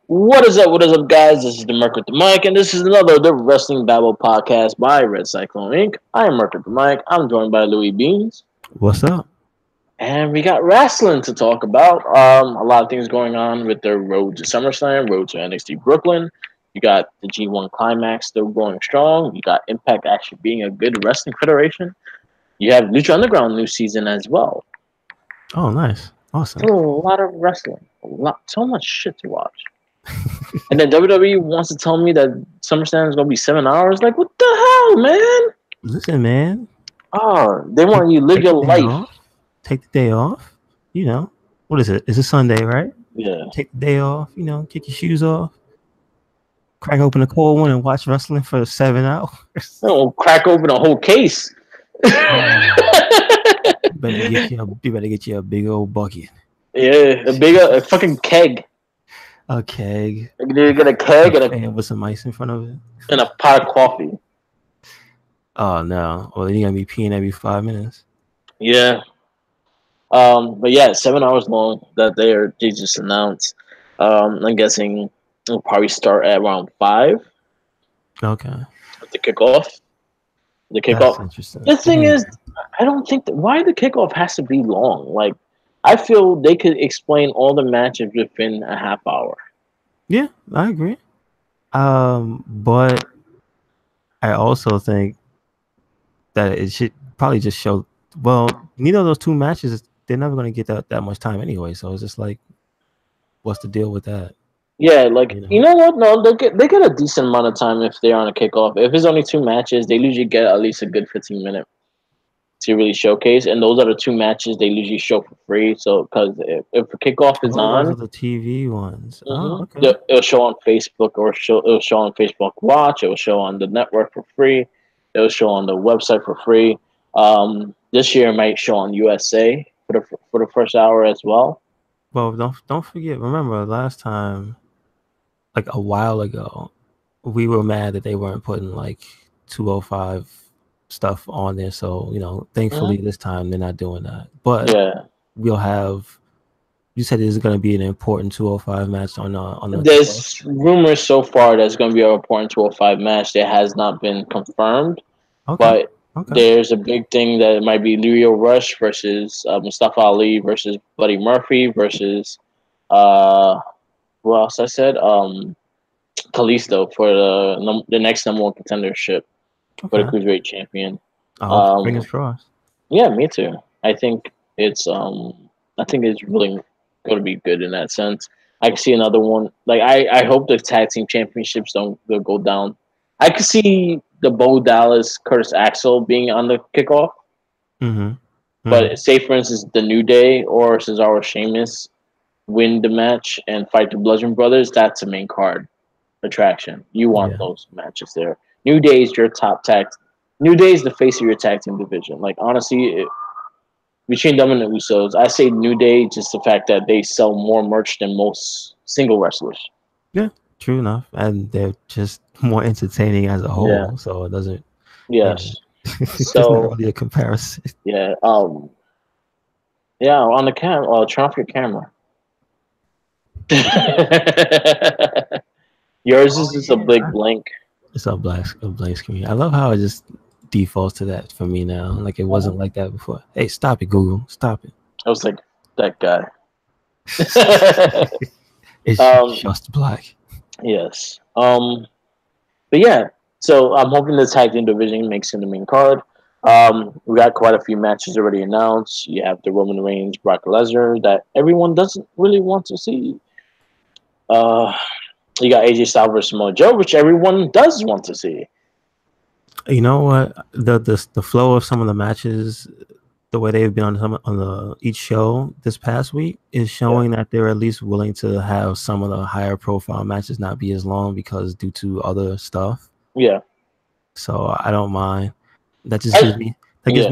What is up? What is up, guys? This is the Merc with the Mic, and this is another The Wrestling Babble podcast by Red Cyclone Inc. I am Merc with the Mic. I'm joined by Louis Beans, What's up? and we got wrestling to talk about. A lot of things going on with the road to SummerSlam, road to NXT Brooklyn. You got the G1 Climax still going strong. You got Impact actually being a good wrestling federation. You have Lucha Underground new season as well. Oh, nice. Awesome. So a lot of wrestling, so much shit to watch. And then WWE wants to tell me that SummerSlam is going to be 7 hours. Like, what the hell, man? Listen, man. Oh, they want you to live your life. Off. Take the day off. You know, what is it? It's a Sunday, right? Yeah. Take the day off. You know, kick your shoes off. Crack open a cold one and watch wrestling for 7 hours. Oh, crack open a whole case. You better get you a big old bucket. Yeah, a fucking keg. A keg. You need to get a keg and with some ice in front of it. And a pot of coffee. Oh no! Well, you're gonna be peeing every 5 minutes. Yeah. But yeah, 7 hours long that they just announced. I'm guessing it'll probably start at around 5. Okay. With the kickoff. The kickoff. That's interesting. The thing is, I don't think why the kickoff has to be long. Like, I feel they could explain all the matches within a half hour. Yeah, I agree. But I also think that it should probably just show. Well, neither of those two matches, they're never going to get that much time anyway. So it's just like, what's the deal with that? Yeah, like you know what? No, they get a decent amount of time if they're on a kickoff. If it's only 2 matches, they usually get at least a good 15-minute to really showcase, and those are the 2 matches they usually show for free. So, because if a kickoff is on, those are the TV ones. Mm-hmm. Oh, okay. It'll show on Facebook it'll show on Facebook Watch. It will show on the network for free. It'll show on the website for free. This year it might show on USA for the first hour as well. Well, don't forget. Remember last time, like a while ago, we were mad that they weren't putting like 205 stuff on there. So thankfully this time they're not doing that. But we'll have. You said there's going to be an important 205 match on the. There's rumors so far there's going to be an important 205 match that has not been confirmed. Okay. But there's a big thing that it might be Leo Rush versus Mustafa Ali versus Buddy Murphy versus who else I said Kalisto for the next number 1 contendership for the Cruiserweight champion. Fingers crossed. Yeah, me too. I think it's really going to be good in that sense. I can see another one. Like I hope the tag team championships don't go down. I could see the Bo Dallas Curtis Axel being on the kickoff. But say for instance the New Day or Cesaro Sheamus win the match and fight the Bludgeon Brothers. That's a main card attraction. You want those matches there. New Day is your top tag. New Day is the face of your tag team division. Like honestly, between them and the Usos, I say New Day just the fact that they sell more merch than most single wrestlers. Yeah, true enough, and they're just more entertaining as a whole. So it doesn't. Yes. It's not really a comparison. Yeah. Yeah. On the camera, turn off your camera. Yours is just a big blank. It's a blank screen. I love how it just defaults to that for me now. Like it wasn't like that before. Hey, stop it, Google. Stop it. I was like that guy. It's just black. Yes. But yeah. So I'm hoping the tag team division makes in the main card. We got quite a few matches already announced. You have the Roman Reigns, Brock Lesnar that everyone doesn't really want to see. You got AJ Styles versus Samoa Joe, which everyone does want to see. You know what? The flow of some of the matches, the way they've been on each show this past week is showing that they're at least willing to have some of the higher profile matches not be as long because due to other stuff. Yeah. So I don't mind. That just gives me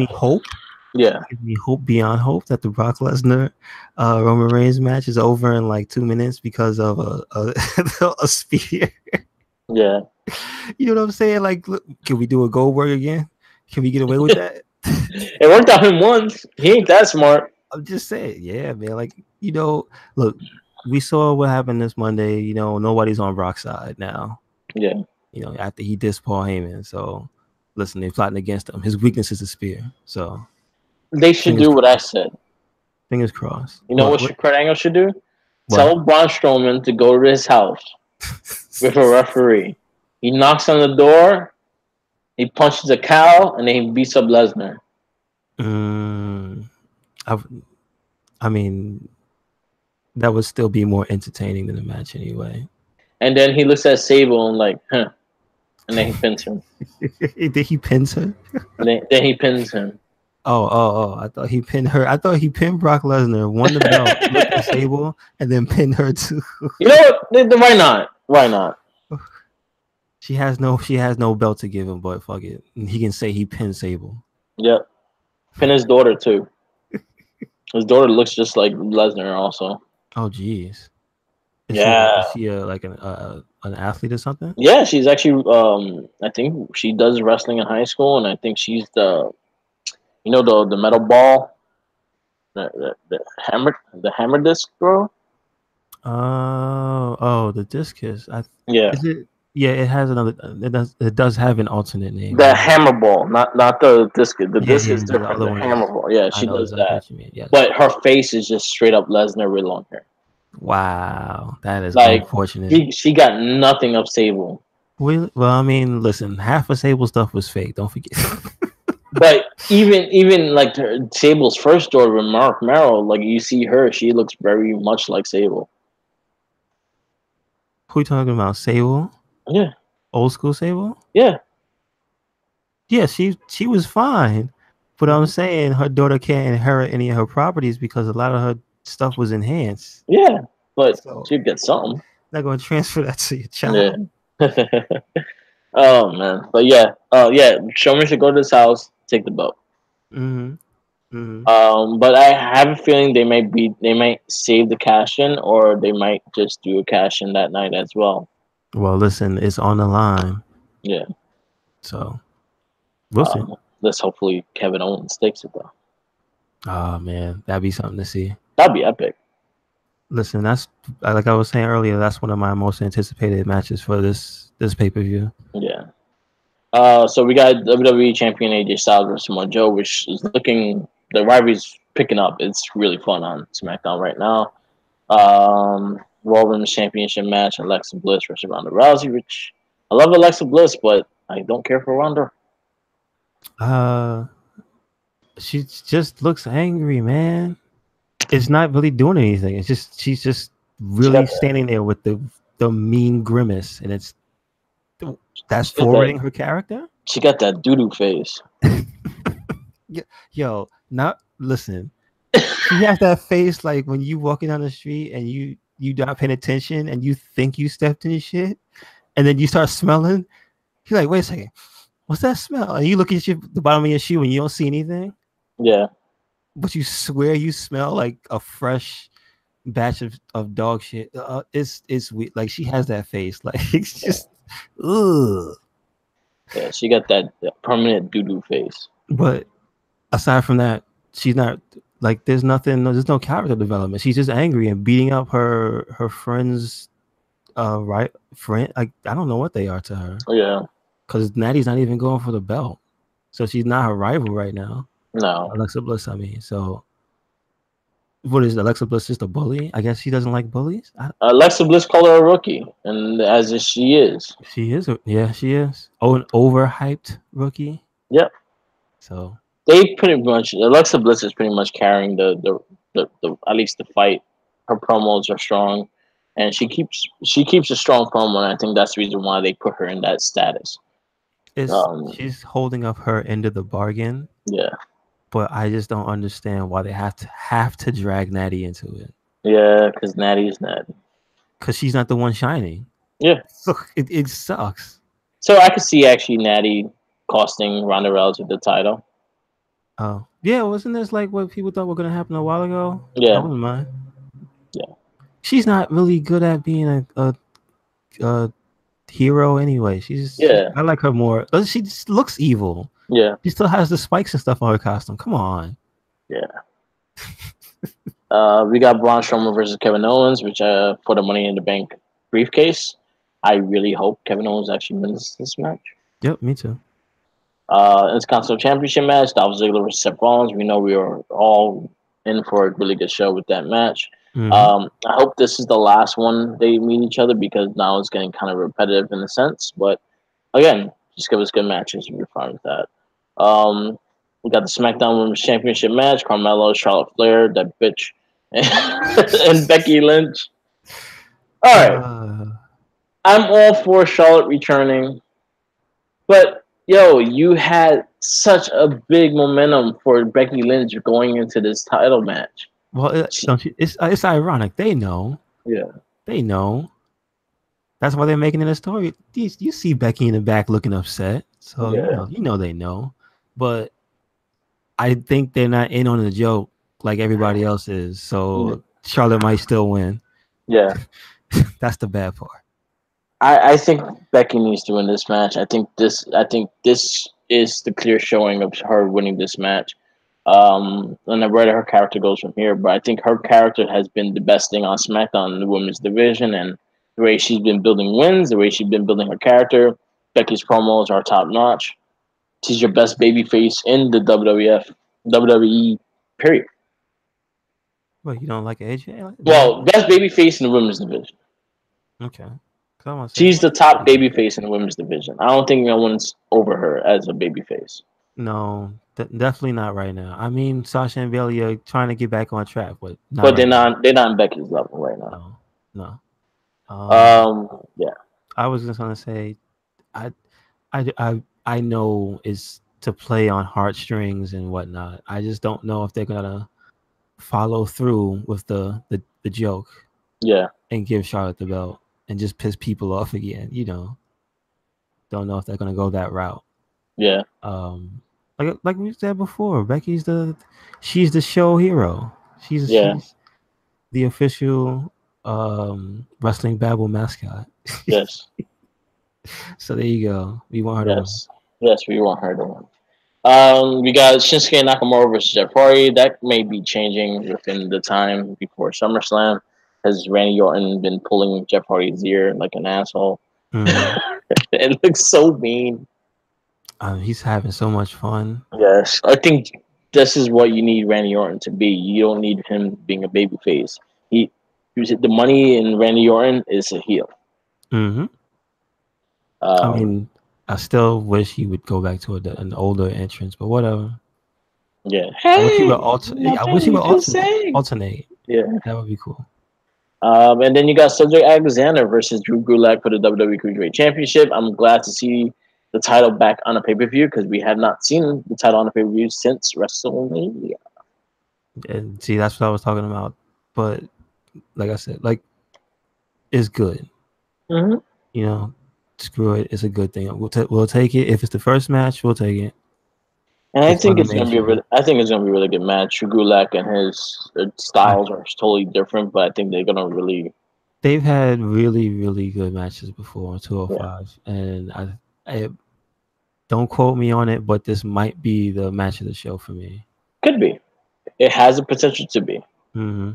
hope. Yeah. Gives me hope beyond hope that the Brock Lesnar Roman Reigns match is over in like 2 minutes because of a spear. Yeah. You know what I'm saying? Like, look, can we do a Goldberg again? Can we get away with that? It worked out him once. He ain't that smart. I'm just saying, yeah, man. Like, look, we saw what happened this Monday. You know, nobody's on Brock's side now. Yeah. You know, after he dissed Paul Heyman. So, listen, they're plotting against him. His weakness is the spear. So, They should fingers do what I said. fingers crossed. You know what Kurt Angle should do? Tell Braun Strowman to go to his house with a referee. He knocks on the door, he punches a cow, and then he beats up Lesnar. I mean, that would still be more entertaining than the match anyway. And then he looks at Sable and like, huh. And then he pins him. Did he pin her? Then he pins him. Oh! I thought he pinned her. I thought he pinned Brock Lesnar, won the belt, looked at Sable, and then pinned her too. You know what? Why not? Why not? She has no belt to give him, but fuck it, he can say he pinned Sable. Yep, pin his daughter too. His daughter looks just like Lesnar, also. Oh, jeez. Is she like an athlete or something? Yeah, she's actually. I think she does wrestling in high school, and I think she's the metal ball, the hammer disc girl. Oh, the discus. Yeah. Is it? Yeah, it has another. It does have an alternate name. The hammer ball, not the discus. The disc is different. The hammer ball. Yeah, she does that. Yes. But her face is just straight up Lesnar with long hair. Wow, that is like unfortunate. She got nothing of Sable. Well, I mean, listen, half of Sable stuff was fake. Don't forget. But even like Sable's first daughter with Mark Merrill, like you see her, she looks very much like Sable. Who you talking about? Sable? Yeah. Old school Sable? Yeah. Yeah, she was fine. But I'm saying her daughter can't inherit any of her properties because a lot of her stuff was enhanced. Yeah, but she'd get something. Not going to transfer that to your child. Yeah. Oh man, but yeah, Strowman should go to his house, take the belt. But I have a feeling they might save the cash in, or they might just do a cash in that night as well. Well, listen, it's on the line. Yeah. So we'll see. Let's hopefully Kevin Owens takes it though. Oh man, that'd be something to see. That'd be epic. Listen, that's like I was saying earlier. That's one of my most anticipated matches for this pay-per-view. Yeah. So we got WWE champion AJ Styles versus Samoa Joe, which is looking, the rivalry's picking up. It's really fun on SmackDown right now. Raw Women's Championship match, Alexa Bliss versus Ronda Rousey, which I love Alexa Bliss, but I don't care for Ronda. She just looks angry, man. It's not really doing anything. It's just she's just really standing there with the mean grimace, and that's forwarding her character. She got that doo-doo face. Yo, listen. She has that face like when you walking down the street and you not paying attention and you think you stepped in shit, and then you start smelling. You're like, wait a second, what's that smell? And you look at the bottom of your shoe and you don't see anything. Yeah. But you swear you smell like a fresh batch of dog shit. It's weird. Like she has that face. Like it's just ugh. Yeah, she got that permanent doo-doo face. But aside from that, she's not like there's no character development. She's just angry and beating up her friends friend. Like I don't know what they are to her. Yeah. Because Natty's not even going for the belt. So she's not her rival right now. No. Alexa Bliss, I mean. So what is Alexa Bliss, just a bully? I guess she doesn't like bullies. Alexa Bliss called her a rookie, and as if she is. She is. She is. Oh, an overhyped rookie. Yep. So they pretty much Alexa Bliss is pretty much carrying the at least the fight. Her promos are strong, and she keeps a strong promo, and I think that's the reason why they put her in that status. She's holding up her end of the bargain. Yeah. But I just don't understand why they have to drag Natty into it. Yeah, because Natty is Natty. Because she's not the one shining. Yeah. So it sucks. So I could see actually Natty costing Ronda Rousey the title. Oh. Yeah, wasn't this like what people thought were going to happen a while ago? Yeah. I wouldn't mind. Yeah. She's not really good at being a hero anyway. I like her more. She just looks evil. Yeah. She still has the spikes and stuff on her costume. Come on. Yeah. We got Braun Strowman versus Kevin Owens, which for the Money in the Bank briefcase. I really hope Kevin Owens actually wins this match. Yep, me too. Intercontinental Championship match, Dolph Ziggler versus Seth Rollins. We know we are all in for a really good show with that match. Mm-hmm. I hope this is the last one they meet each other because now it's getting kind of repetitive in a sense. But again, just give us good matches. We're fine with that. We got the SmackDown Women's Championship match: Carmelo, Charlotte Flair, that bitch, and Becky Lynch. All right, Uh, I'm all for Charlotte returning. But yo, you had such a big momentum for Becky Lynch going into this title match. well, don't you, it's ironic. They know. Yeah, They know. That's why they're making it a story. You see Becky in the back looking upset, so yeah, you know they know. But I think they're not in on the joke like everybody else is. yeah. So Charlotte might still win. Yeah. That's the bad part. I think Becky needs to win this match. I think this is the clear showing of her winning this match. And where her character goes from here, but I think her character has been the best thing on SmackDown in the women's division, and the way she's been building wins, the way she's been building her character. Becky's promos are top notch. She's your best baby face in the WWE, period. What, you don't like AJ? Well, best baby face in the women's division. Okay. 'Cause I want to say She's the top yeah. baby face in the women's division. I don't think no one's over her as a baby face. No, definitely not right now. I mean, Sasha and Bailey are trying to get back on track, but not But right now. they're not in Becky's level right now. No, no. Yeah, I was just gonna say, I, I know it's to play on heartstrings and whatnot. I just don't know if they're gonna follow through with the joke yeah, and give Charlotte the belt and just piss people off again. Don't know if they're gonna go that route. yeah, Like we said before, she's the show hero. yeah, She's the official wrestling Babble mascot. yes. So there you go. We want her to win. Yes, yes, we want her to win. We got Shinsuke Nakamura versus Jeff Hardy. That may be changing within the time before SummerSlam. Has Randy Orton been pulling Jeff Hardy's ear like an asshole? Mhm. It looks so mean. He's having so much fun. Yes, I think this is what you need Randy Orton to be. You don't need him being a babyface. The money in Randy Orton is a heel. Hmm. I Um, mean, I still wish he would go back to an older entrance, but whatever. yeah. I wish he would Hey, nothing you can say. alternate. Yeah. That would be cool. And then you got Cedric Alexander versus Drew Gulak for the WWE Cruiserweight Championship. I'm glad to see the title back on a pay per view because we have not seen the title on a pay per view since WrestleMania. And see, that's what I was talking about. But like I said, like it's good. Mm-hmm. Screw it. It's a good thing. We'll take it. If it's the first match, we'll take it. And I It's on think the it's main gonna be show. I think it's gonna be a really good match. Drew Gulak and his I, styles are totally different, but I think they're gonna really, they've had really, really good matches before on yeah, 205, and I don't quote me on it, but this might be the match of the show for me. could be. It has the potential to be. Hmm.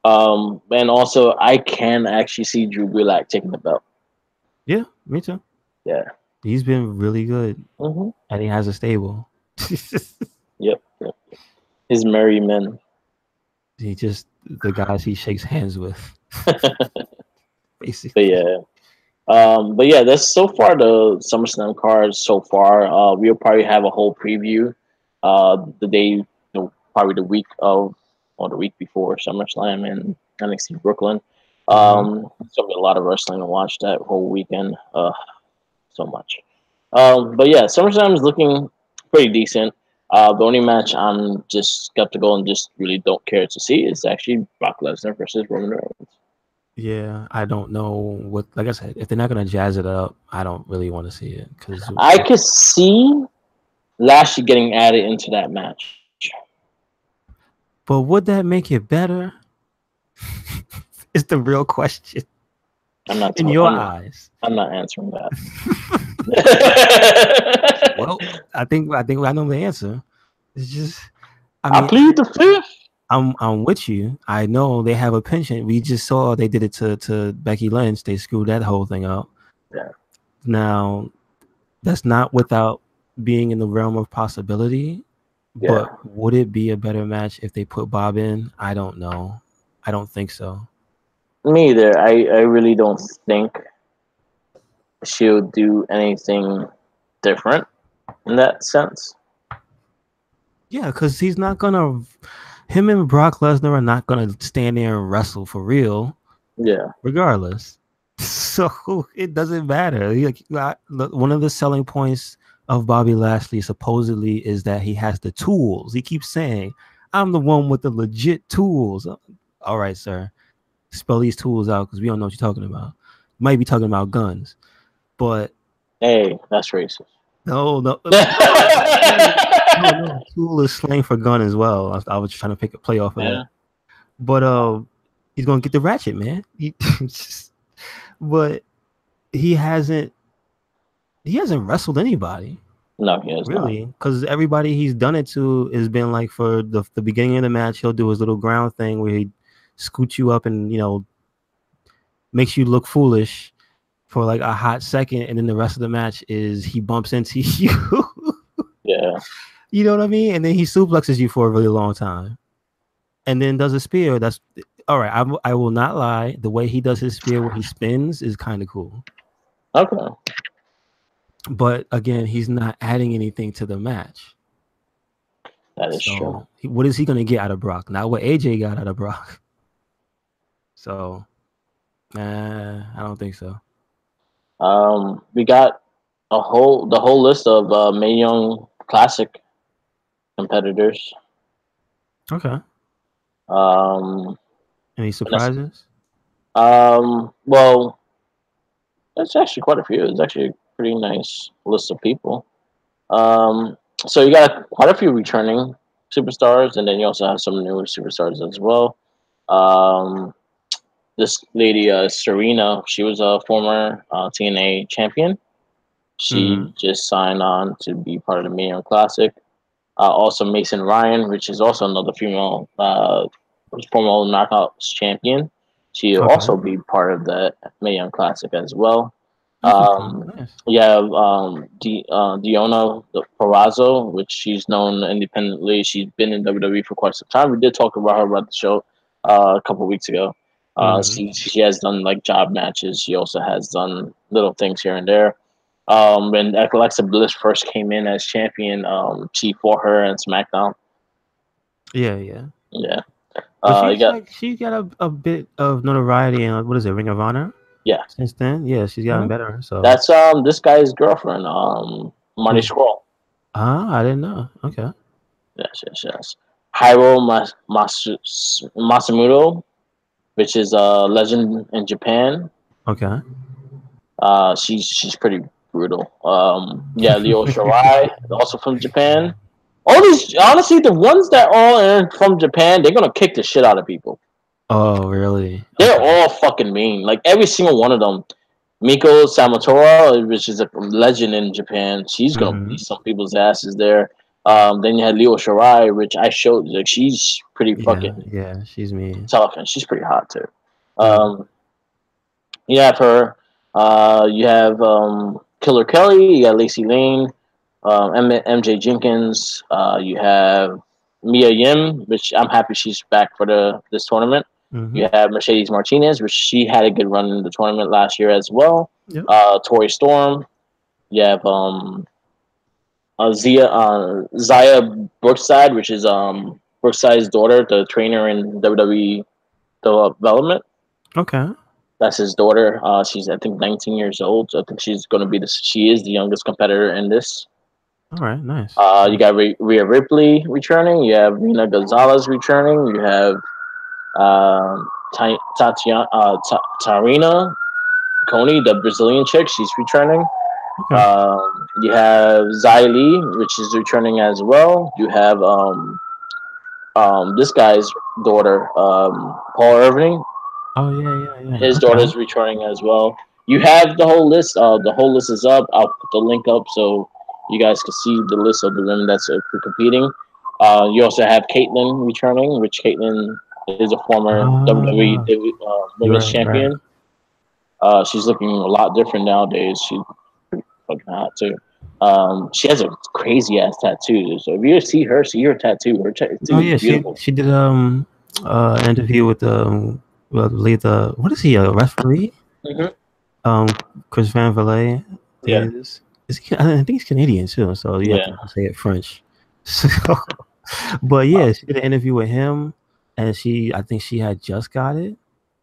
And also I can actually see Drew Gulak taking the belt. Yeah, me too. Yeah. He's been really good, Mm-hmm. and he has a stable. Yep. Yep. His merry men. He just the guys he shakes hands with, But basically. yeah. But yeah, that's so far the SummerSlam card so far. We'll probably have a whole preview. The day, probably the week of or the week before SummerSlam in NXT Brooklyn. Hmm. It's gonna be a lot of wrestling to watch that whole weekend. So much. But yeah, SummerSlam is looking pretty decent. The only match I'm just skeptical and just really don't care to see is actually Brock Lesnar versus Roman Reigns. Yeah, I don't know what. Like I said, if they're not gonna jazz it up, I don't really want to see it because. I could see Lashley getting added into that match. But would that make it better? Is the real question I'm not. in T- your eyes. I'm not answering that. Well, I think I know the answer. It's just, I I mean, plead the fifth. I'm with you. I know they have a penchant. We just saw they did it to Becky Lynch. They screwed that whole thing up. Yeah. Now, that's not without being in the realm of possibility. Yeah. But would it be a better match if they put Bob in? I don't know. I don't think so. Me either. I really don't think she'll do anything different in that sense. Yeah, because he's not gonna. Him and Brock Lesnar are not gonna stand there and wrestle for real, Yeah. regardless. So it doesn't matter. One of the selling points of Bobby Lashley supposedly is that he has the tools. He keeps saying, "I'm the one with the legit tools." All right, sir, spell these tools out because we don't know what you're talking about. Might be talking about guns, but Hey, that's racist. no, no, no. Tool is slang for gun as well. I was trying to pick a play off of that, Yeah. but he's gonna get the ratchet, man. But he hasn't wrestled anybody No, he has not. really, because everybody he's done it to has been like for the beginning of the match. He'll do his little ground thing where he scoots you up and makes you look foolish for like a hot second, and then the rest of the match is he bumps into you. Yeah. You know what I mean? And then he suplexes you for a really long time, and then does a spear. That's all right. I will not lie. The way he does his spear, where he spins, is kind of cool. Okay. But again, he's not adding anything to the match. That is true. So what is he going to get out of Brock? Not what AJ got out of Brock. So, I don't think so. We got the whole list of Mae Young Classic competitors. Okay. Um, Any surprises? well, that's actually quite a few. It's actually a pretty nice list of people. Um, so you got quite a few returning superstars, and then you also have some newer superstars as well. Um, this lady, Serena, she was a former TNA champion. Mm-hmm. She just signed on to be part of the Mae Young Classic. Also, Mason Ryan, which is also another female former Knockouts champion. She'll Okay. also be part of the Mae Young Classic as well. Interesting. Nice. You have Diona Perazzo, which she's known independently. She's been in WWE for quite some time. We did talk about her about the show a couple of weeks ago. Mm-hmm. She has done like job matches. She also has done little things here and there. When Alexa Bliss first came in as champion, she fought her in SmackDown. Yeah, yeah. Yeah. But You got she's got a bit of notoriety in what is it, Ring of Honor? yeah. Since then, yeah, she's gotten Mhm. better. So That's this guy's girlfriend, Marty who's Scurll. I didn't know. Okay. Yes, yes, yes. Hiro Masamuto, which is a legend in Japan. Okay. She's pretty brutal. Yeah, Leo Shirai, also from Japan. All these, honestly, the ones that are from Japan, they're gonna kick the shit out of people. Oh, really? They're Okay. all fucking mean. Like every single one of them. Miko Samotora, which is a legend in Japan, she's gonna Mm-hmm. beat some people's asses there. Then you had Leo Shirai, which I showed. Like she's pretty Yeah, fucking yeah, she's mean. tough and she's pretty hot too. Mm. Um, you have her. You have Killer Kelly. You got Lacey Lane, MJ Jenkins. You have Mia Yim, which I'm happy she's back for this tournament. Mm-hmm. You have Mercedes Martinez, which she had a good run in the tournament last year as well. Yep. Tori Storm. You have Zaya Brookside, which is Brookside's daughter, the trainer in WWE development. Okay. That's his daughter. She's I think 19 years old. So I think she's going to be she is the youngest competitor in this. All right. Nice. You got Rhea Ripley returning. You have Rina Gonzalez returning. You have Tarina Coney, the Brazilian chick. She's returning. Okay. You have Zai Lee, which is returning as well. You have this guy's daughter, Paul Irving. Oh yeah, yeah, yeah. His daughter Okay. is returning as well. You have the whole list. The whole list is up. I'll put the link up so you guys can see the list of the women that's competing. You also have Caitlyn returning, which Caitlyn is a former WWE Ah, you're Women's right, right. Champion. She's looking a lot different nowadays. She's fucking hot too. She has a crazy ass tattoo. So if you see her tattoo. Her Oh tattoo is yeah, beautiful. she did an interview with well, I believe the what is he, a referee? Hmm. Chris Van Vliet Yeah, is he, I think he's Canadian too, so you have yeah, to say it French. So, but uh, yeah, she did an interview with him, and I think she had just got it,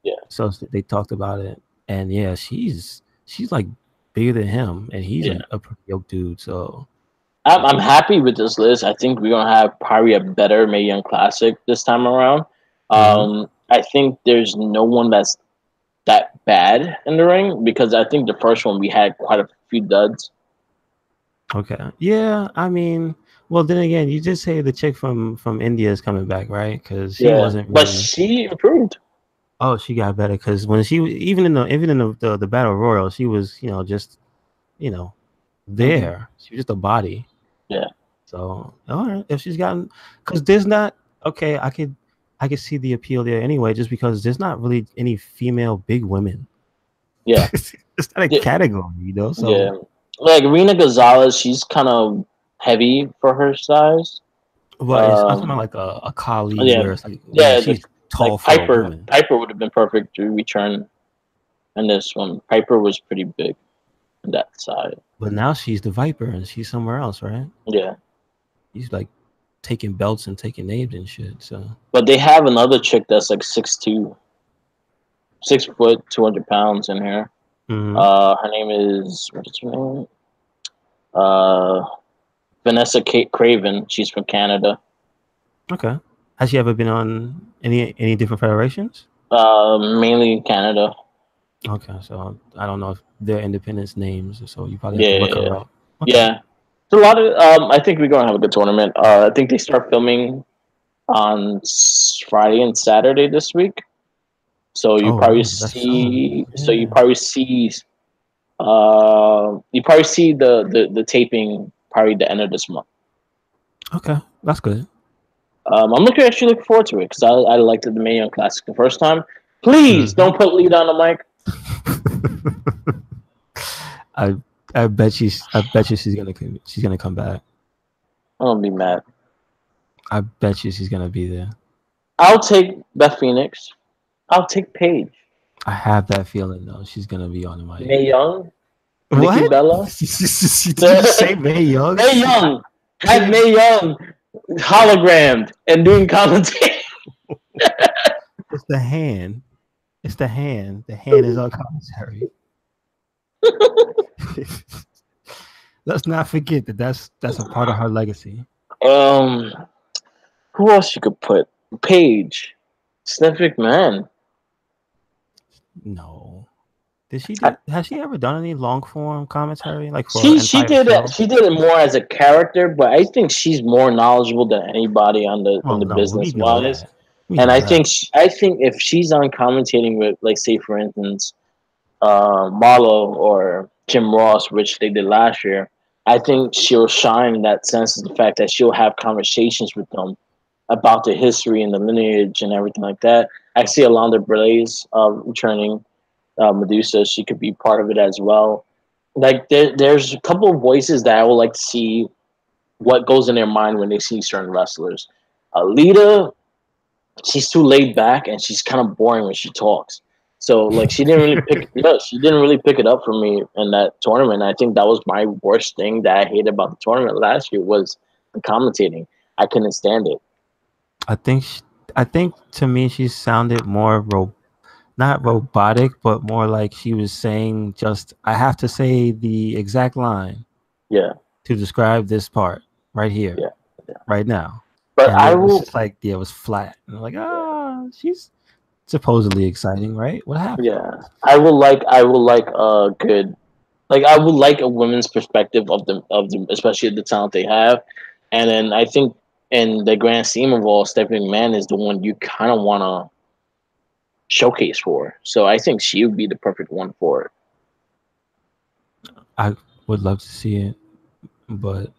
yeah, so they talked about it, and yeah, she's like bigger than him, and he's yeah. a pretty yoked dude. So I'm happy with this list. I think we're gonna have probably a better Mae Young Classic this time around. mhm. I think there's no one that's that bad in the ring because I think the first one we had quite a few duds. Okay, yeah, I mean, well, then again, you just say the chick from India is coming back, right? Because she Yeah, wasn't but really. she improved. Oh, she got better because when she even in the battle royal, she was just you know Hmm. there. She was just a body. Yeah, So all right, if she's gotten because there's not okay, I could see the appeal there anyway, just because there's not really any female big women. yeah, It's not a yeah, category. yeah. So Like Rena Gonzalez, she's kind of heavy for her size. but it's I'm talking about Um, like a Kali yeah, where it's like yeah. she's tall Like for a woman. Piper would have been perfect to return in this one. Piper was pretty big on that side. But now she's the Viper and she's somewhere else, right? Yeah, He's like taking belts and taking names and shit. So but they have another chick that's like 6'2", 6 foot, 200 pounds in here. mhm. Her name is what is her name? Uh, Vanessa Kate Craven. She's from Canada. Okay. Has she ever been on any different federations? Mainly Canada. Okay, so I don't know if they're independence names, so you probably have Yeah, to yeah, look yeah. her up. Okay. Yeah. It's a lot of. I think we're gonna have a good tournament. I think they start filming on Friday and Saturday this week. So you Oh probably wow, that's soon. see. So you Yeah. probably see. You probably see the taping probably the end of this month. Okay, that's good. I'm actually looking forward to it because I liked the Mae Young Classic the first time. Please Hmm. don't put Lita on the mic. I I bet you she's gonna come back. I'm gonna be mad. I bet you she's gonna be there. I'll take Beth Phoenix. I'll take Paige. I have that feeling though. She's gonna be on the mic. Mae Young, Nikki What? Bella. Did you just say Mae Young? Mae Young. Have Paige. Mae Young hologrammed and doing commentary. It's the hand. It's the hand. The hand is on commentary. Let's not forget that that's a part of her legacy. um, who else you could put? Paige, Steph McMahon. No. Did she I, do has she ever done any long form commentary like for an she entire did it. show? She did it more as a character, but I think she's more knowledgeable than anybody on the in Well, the no, we business know wise. that. We And know that. I think if she's on commentating with, like, say for instance, Marlo or Jim Ross, which they did last year, I think she'll shine in that sense of the fact that she'll have conversations with them about the history and the lineage and everything like that. I see Alondra Blaze returning, Medusa. She could be part of it as well. Like there's a couple of voices that I would like to see what goes in their mind when they see certain wrestlers. Lita, she's too laid back and she's kind of boring when she talks. So like she didn't really pick it up for me in that tournament. I think that was my worst thing that I hated about the tournament last year was the commentating. I couldn't stand it. I think I think to me she sounded more not robotic, but more like she was saying just I have to say the exact line Yeah, to describe this part right here, yeah. right now. But And I it was will. just like yeah, it was flat. And I'm like, she's supposedly exciting, right? What happened? Yeah, I will like a good, like I would like a women's perspective of the especially the talent they have, and then I think in the grand scheme of all, Stephanie McMahon is the one you kind of want to showcase for. So I think she would be the perfect one for it. I would love to see it, but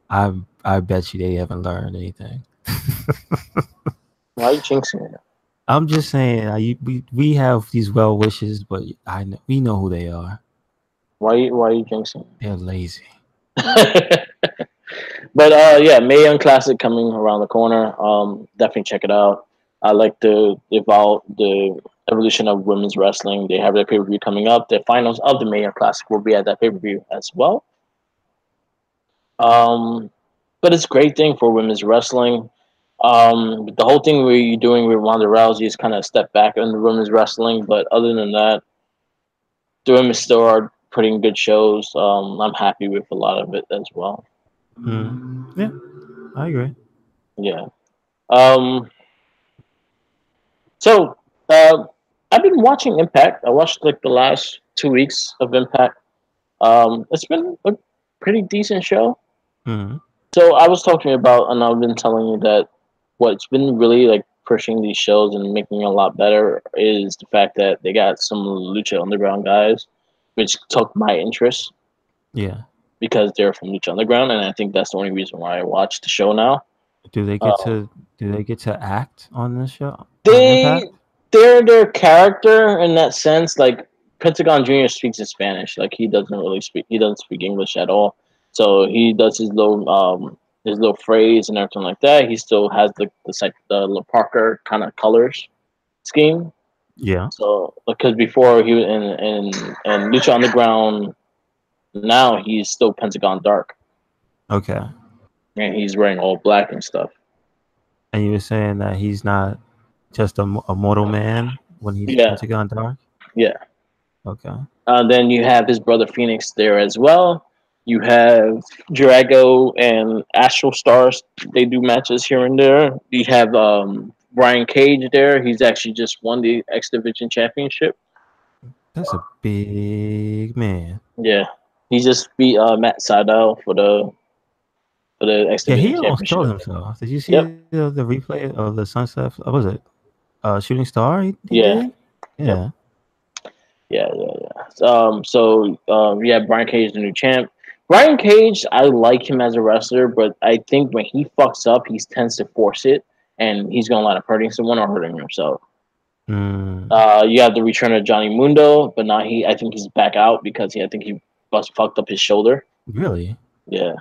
I bet you they haven't learned anything. Why are you jinxing it? I'm just saying, we have these well wishes, but we know who they are. Why are you jinxing They're lazy. it? But yeah, Mae Young Classic coming around the corner. Definitely check it out. I like the evolution of women's wrestling. They have their pay per view coming up. The finals of the Mae Young Classic will be at that pay per view as well. Um, but it's a great thing for women's wrestling. The whole thing we're doing with Ronda Rousey is kind of a step back in the women's wrestling. But other than that, the women still are putting good shows. I'm happy with a lot of it as well. Yeah, I agree. Yeah. Um, So, uh, I've been watching Impact. I watched like the last 2 weeks of Impact. It's been a pretty decent show. Mm. So I was talking about, and I've been telling you that what's been really like pushing these shows and making it a lot better is the fact that they got some lucha underground guys, which took my interest Yeah. because they're from lucha underground, and I think that's the only reason why I watch the show now. Do they get Um, to act on this show on they Impact? they're their character in that sense. Like Pentagon Junior speaks in Spanish. Like he doesn't speak English at all. So he does his little phrase and everything like that. He still has the La Parker kind of colors scheme. Yeah. So because before he was in Lucha Underground, now he's still Pentagon Dark Okay. and he's wearing all black and stuff. And you were saying that he's not just a mortal man when he's Yeah, Pentagon Dark? yeah. Okay. Then you have his brother Phoenix there as well. You have Drago and Astral Stars. They do matches here and there. You have Brian Cage there. He's actually just won the X Division Championship. That's a big man. Yeah, he just beat Matt Sydal for the X Yeah, Division he almost killed Championship. himself. Did you see Yep. the replay of the Sunset? What was it Shooting Star? He Yeah. did? Yep. Yeah. Yeah. Yeah, Brian Cage is the new champ. Brian Cage, I like him as a wrestler, but I think when he fucks up, he tends to force it, and he's gonna end up hurting someone or hurting himself. Mm, You have the return of Johnny Mundo, but now I think he's back out because I think he fucked up his shoulder. really? Yeah.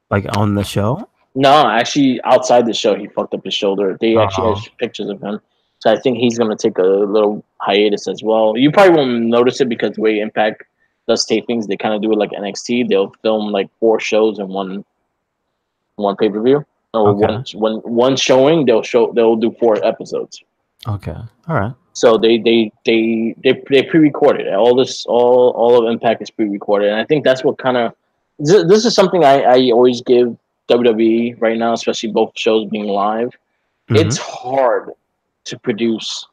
Like on the show? No, actually, outside the show, he fucked up his shoulder. They actually had Oh, pictures of him, so I think he's gonna take a little hiatus as well. You probably won't notice it because the way Impact does tapings, they kind of do it like NXT. They'll film like 4 shows in one pay per view, or okay. one showing. They'll do 4 episodes. Okay. All right. So they pre-recorded all of Impact is pre-recorded, and I think that's what kind of this is something I always give WWE right now, especially both shows being live. Mm-hmm. It's hard to produce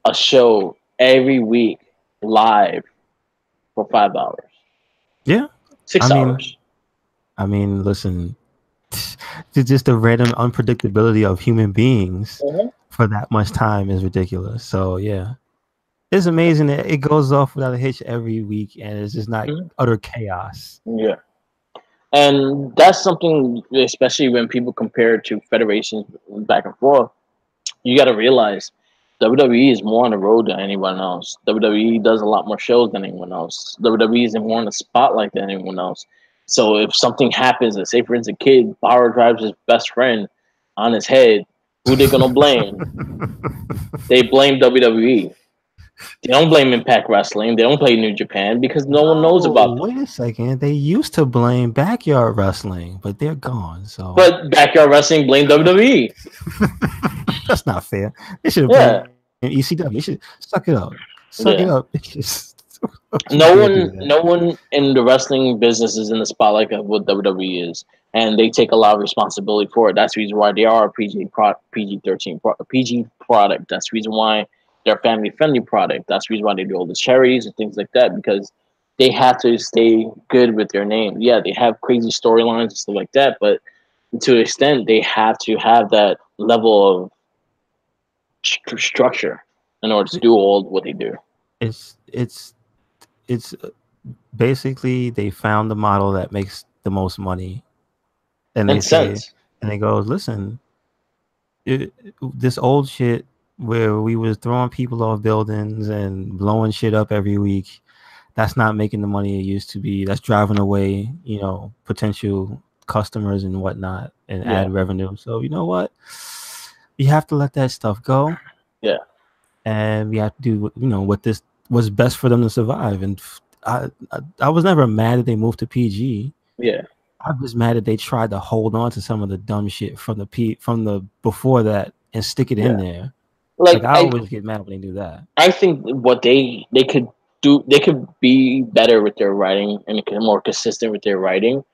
a show every week live for 5 hours, Yeah. I six mean, hours. listen, just the random unpredictability of human beings Mhm. for that much time is ridiculous. So yeah, it's amazing that it goes off without a hitch every week, and it's just not Mhm. utter chaos. Yeah, and that's something, especially when people compare it to federations back and forth. You got to realize WWE is more on the road than anyone else. WWE does a lot more shows than anyone else. WWE is more in the spotlight than anyone else. So if something happens, let's say for instance, a kid power drives his best friend on his head, who they gonna blame? They blame WWE. They don't blame Impact Wrestling. They don't blame New Japan because no one knows No, about them. wait a second. They used to blame backyard wrestling, but they're gone. So But Backyard Wrestling blamed WWE. that's not fair. They should have blamed Yeah, ECW. They should suck it up. Suck it yeah. up. You can't do that. No one in the wrestling business is in the spotlight of what WWE is, and they take a lot of responsibility for it. That's the reason why they are a PG product. That's the reason why they're a family friendly product. That's the reason why they do all the cherries and things like that because they have to stay good with their name. Yeah, they have crazy storylines and stuff like that, but to an extent, they have to have that level of structure in order to do all what they do. It's it's it's basically they found the model that makes the most money, and In they say, sense, and they go, listen. this old shit where we was throwing people off buildings and blowing shit up every week. That's not making the money it used to be. That's driving away, potential customers and whatnot and Yeah, ad revenue. So you know what? You have to let that stuff go, yeah, and we have to do what this was best for them to survive. And I was never mad that they moved to PG. yeah. I was mad that they tried to hold on to some of the dumb shit from the before that and stick it in Yeah. there. Like Like I always get mad when they do that. I think what they could do, they could be better with their writing and more consistent with their writing.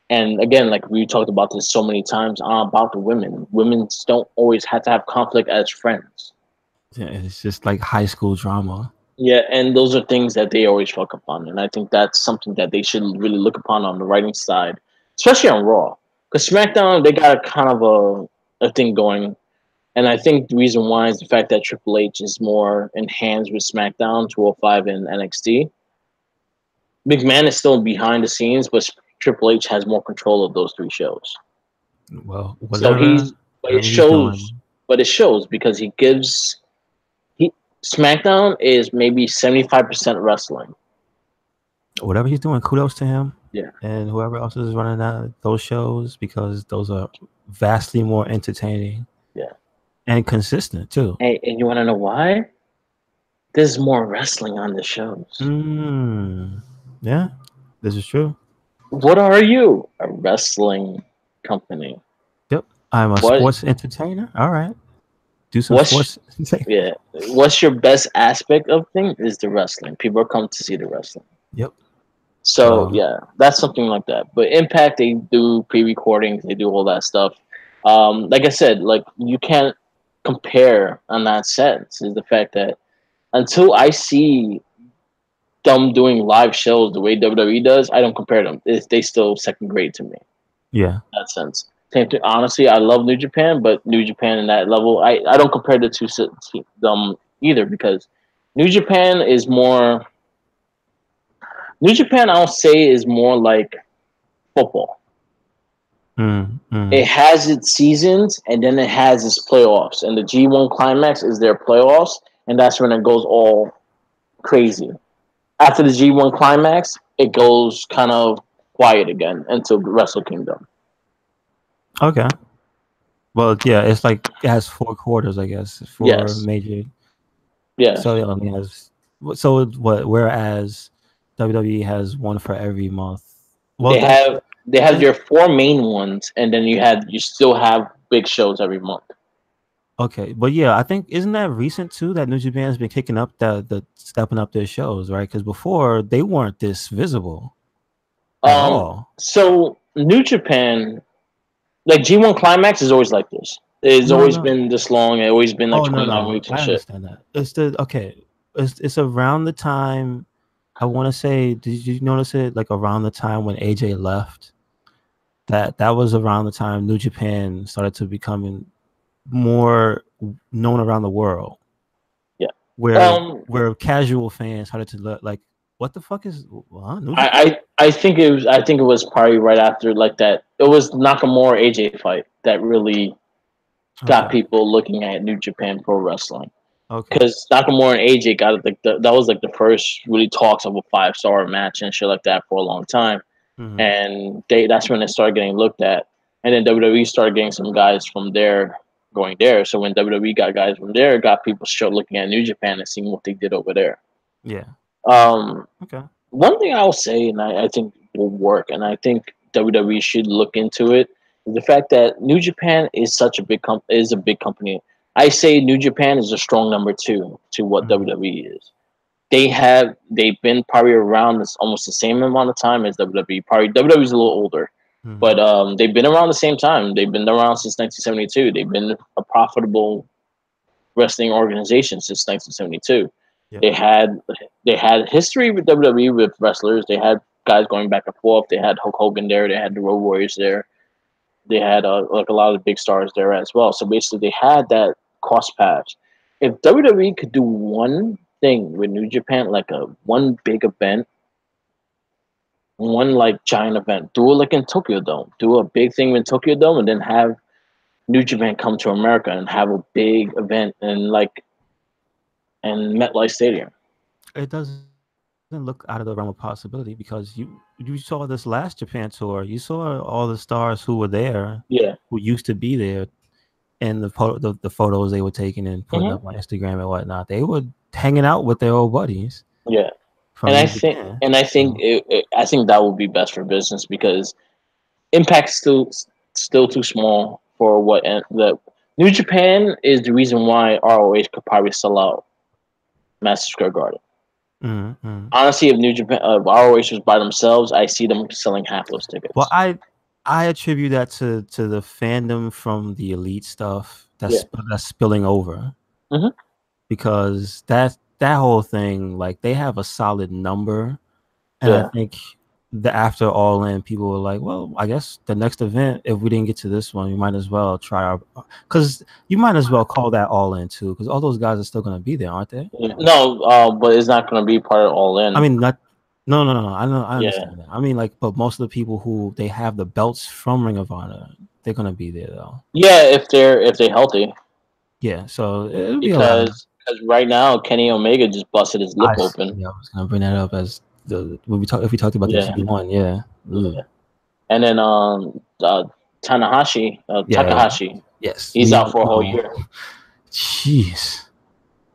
And again, like we talked about this so many times about the women. Women don't always have to have conflict as friends. Yeah, it's just like high school drama. Yeah, and those are things that they always fuck upon, and I think that's something that they should really look upon on the writing side, especially on Raw. Because SmackDown, they got a kind of a thing going, and I think the reason why is the fact that Triple H is more in hands with SmackDown, 205, and NXT. McMahon is still behind the scenes, but Triple H has more control of those three shows. Well, So whatever but it whatever he's shows, doing. because he SmackDown is maybe 75% wrestling. Whatever he's doing, kudos to him Yeah, and whoever else is running those shows because those are vastly more entertaining yeah. and consistent too. Hey, and you want to know why? There's more wrestling on the shows. Mm, yeah, this is true. What are you? A wrestling company. Yep, I'm a What? sports entertainer. All right, do some What's sports entertainment. yeah? What's your best aspect of things is the wrestling. People come to see the wrestling. Yep. So So yeah, that's something like that. But Impact, they do pre-recordings, they do all that stuff. Like I said, like you can't compare on that sense. Is the fact that until I see them doing live shows the way WWE does, I don't compare them. They still second grade to me in yeah, that sense. Same thing. Honestly, I love New Japan, but New Japan in that level, I don't compare the two them either because New Japan is more. New Japan, I'll say, is more like football. It mm. has its seasons and then it has its playoffs, and the G1 climax is their playoffs, and that's when it goes all crazy. After the G1 climax, it goes kind of quiet again until Wrestle Kingdom. Okay. Well, yeah, it's like it has 4 quarters, I guess, four Yes, major. yeah. So yeah, I mean, what? Whereas WWE has one for every month. Well, They have they have eh, your four main ones, and then you still have big shows every month. okay, but yeah, I think isn't that recent too that New Japan's been kicking up the stepping up their shows, right? Because before they weren't this visible at all. So New Japan, like G1 climax, is always like this. It's No, always no. been this long. It's always been like Oh no, 29 no, weeks and I shit. understand that. It's the okay. It's around the time. I want to say. Did you notice it? Like around the time when AJ left. That was around the time New Japan started to becoming more known around the world, Yeah. where Um, casual fans started to look like, what the fuck is New Japan? I think it was probably right after like that. It was Nakamura AJ fight that really got Okay, people looking at New Japan Pro Wrestling, okay, because Nakamura and AJ got like that was like the first really talks of a 5-star match and shit like that for a long time, hmm and that's when it started getting looked at, and then WWE started getting some guys from there going there. So when WWE got guys from there, it got people looking at New Japan and seeing what they did over there. yeah, Um, okay, One thing I'll say, and I think will work, and I think WWE should look into it, is the fact that New Japan is such a is a big company. I say New Japan is a strong number two to what hmm WWE is. They've been probably around this almost the same amount of time as WWE. Probably WWE is a little older, hmm but they've been around the same time. They've been around since 1972. They've been a profitable wrestling organization since 1972. yep, They had they had history with WWE with wrestlers. They had guys going back and forth. They had Hulk Hogan there. They had the Road Warriors there. They had like a lot of big stars there as well. So basically, they had that cross paths. If WWE could do one thing with New Japan, like a one big event, one like giant event, do it like in Tokyo Dome. Do a big thing in Tokyo Dome, and then have New Japan come to America and have a big event in MetLife Stadium. It doesn't look out of the realm of possibility because you saw this last Japan tour. You saw all the stars who were there, Yeah. who used to be there, and the photos they were taking and putting up Hmm. on Instagram and whatnot. They were hanging out with their old buddies Yeah. from New Japan. So I think that would be best for business because Impact's still too small for what the New Japan is the reason why ROH could probably sell out Madison Square Garden. mm-hmm. Honestly, if New Japan ROH was by themselves, I see them selling half those Well, tickets. I attribute that to the fandom from the elite stuff Yeah. that's spilling over Hmm. because that whole thing, like they have a solid number, and I Yeah. think the after All In, people were like, well, I guess the next event, if we didn't get to this one, we might as well try our, because you might as well call that All In too, because all those guys are still going to be there, aren't they? Yeah. No, but it's not going to be part of All I In. mean, not. No, no, no. I know. I Yeah. understand that. I mean, like, but most of the people who they have the belts from Ring of Honor, they're gonna be there though. Yeah, if they're healthy, Yeah, so it'll be a lot. because right now Kenny Omega just busted his lip open. Yeah, I was gonna bring that up as the when we talk if we talked about the Yeah. G1. Yeah. Ugh. Yeah. And then Yeah. Takahashi, Yes. he's We out for a whole know. year. Jeez.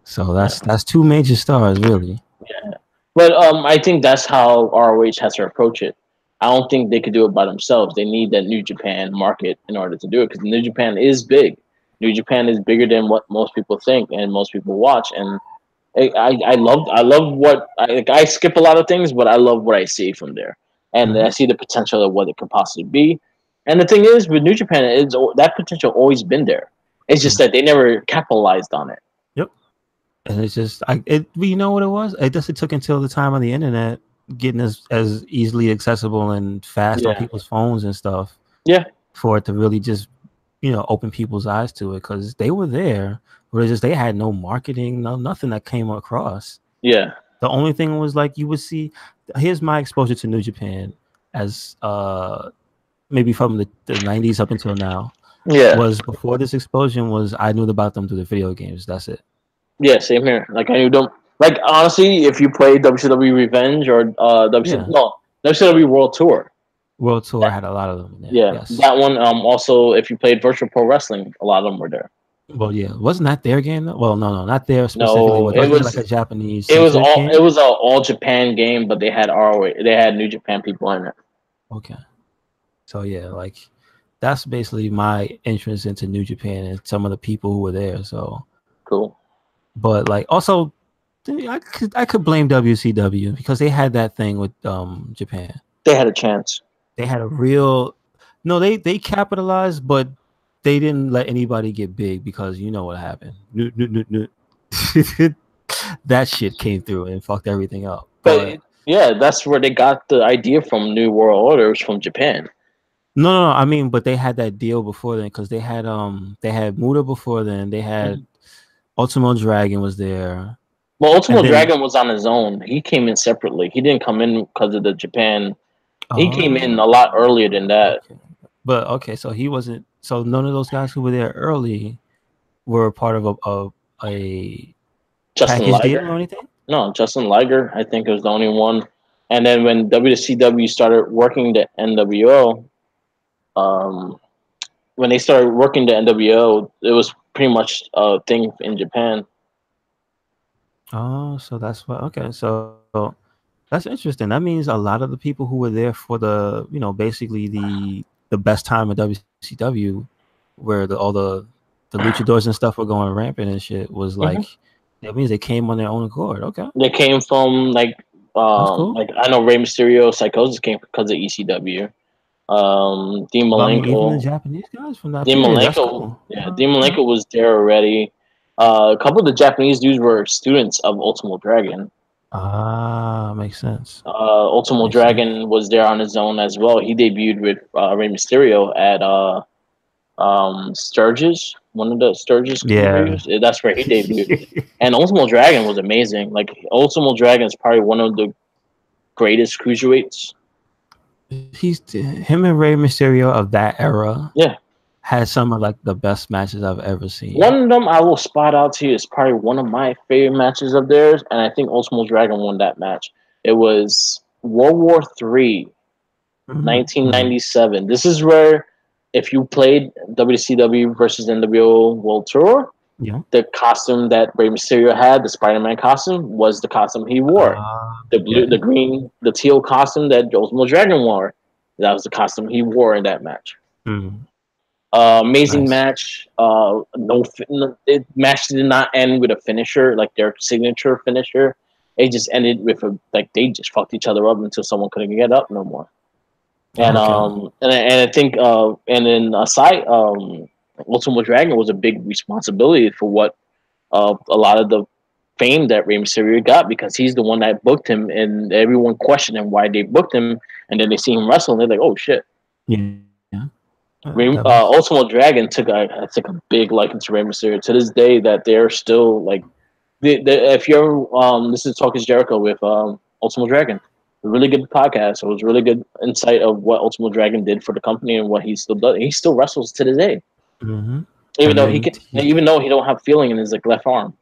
So Yeah. that's two major stars, really. Yeah. But I think that's how ROH has to approach it. I don't think they could do it by themselves. They need that New Japan market in order to do it because New Japan is big. New Japan is bigger than what most people think and most people watch. And I love what I skip a lot of things, but I love what I see from there, and Mm-hmm. I see the potential of what it could possibly be. And the thing is, with New Japan, that potential always been there. It's just that they never capitalized on it. Yep. And it's just you know what it was? It took until the time of the internet getting as easily accessible and fast on Yeah, people's phones and stuff yeah, for it to really just open people's eyes to it because they were there, but it's just they had no marketing, nothing that came across. yeah. The only thing was like you would see. Here's my exposure to New Japan as maybe from the 90s up until now Yeah, was before this explosion was I knew about them through the video games. That's it. yeah. Same here. Like I don't like honestly. If you play WCW Revenge or Yeah. WCW World Tour, World Tour that, had a lot of them in there. yeah, Yes. that one. Also, if you played Virtual Pro Wrestling, a lot of them were there. Well, yeah. Wasn't that their game though? Well, no, not there specifically. No, Wasn't it like a Japanese it was centric all it game? was a all Japan game, but they had they had New Japan people in it. Okay. So yeah, like that's basically my entrance into New Japan and some of the people who were there. So Cool. but like also I could blame WCW because they had that thing with Japan. They had a chance. They had a real no, they capitalized, but they didn't let anybody get big because you know what happened. That shit came through and fucked everything up. But Yeah, that's where they got the idea from New World Order was from Japan. no, I mean, but they had that deal before then because they had Muda before then. They had Ultimo Dragon was there. Well, And Ultimo then Dragon was on his own. He came in separately. He didn't come in because of the Japan. He came in a lot earlier than that. okay. But okay, so he wasn't so none of those guys who were there early were part of a Justin package deal or Liger. anything? No, Justin Liger, I think, was the only one. And then when WCW started working the NWO, um, when they started working the NWO, it was pretty much a thing in Japan. Oh, so that's what okay. So that's interesting. That means a lot of the people who were there for the, basically the best time of WCW where the luchadors and stuff were going rampant and shit was Hmm. like that means they came on their own accord. Okay. They came from That's cool. like I know Rey Mysterio, Psychosis came because of ECW. Dean But I mean, even the Malenko, Japanese guys from that period, that's cool. Yeah, Dean Okay. Malenko was there already. A couple of the Japanese dudes were students of Ultimo Dragon. Ah, makes sense. Ultimo Makes sense. Dragon was there on his own as well. He debuted with Rey Mysterio at Sturgis, one of the Sturgis Yeah. pay-per-views. That's where he debuted. And Ultimo Dragon was amazing. Like Ultimo Dragon is probably one of the greatest cruiserweights. He's him and Rey Mysterio of that era Yeah, had some of like the best matches I've ever seen. One of them I will spot out to you is probably one of my favorite matches of theirs, and I think Ultimo Dragon won that match. It was World War III, Mm-hmm. 1997. This is where, if you played WCW versus NWO World Tour, Yeah. the costume that Rey Mysterio had, the Spider-Man costume, was the costume he wore. The blue, the Okay. green, the teal costume that Ultimo Dragon wore, that was the costume he wore in that match. Mm, Amazing nice. match. Match did not end with a finisher, like their signature finisher. It just ended with a like they just fucked each other up until someone couldn't get up no more. And Okay. I think and then aside Ultimate Dragon was a big responsibility for what a lot of the fame that Rey Mysterio got because he's the one that booked him, and everyone questioned him why they booked him, and then they see him wrestle, and they're like, "Oh shit!" Yeah. That was. Ultimate Dragon took a big liking to Rey Mysterio to this day. That they're still like, if you're this is Talk is Jericho with Ultimate Dragon, a really good podcast. It was really good insight of what Ultimate Dragon did for the company and what he still does. He still wrestles to this day, Hmm. even And though he then can, even though he don't have feeling in his like left arm.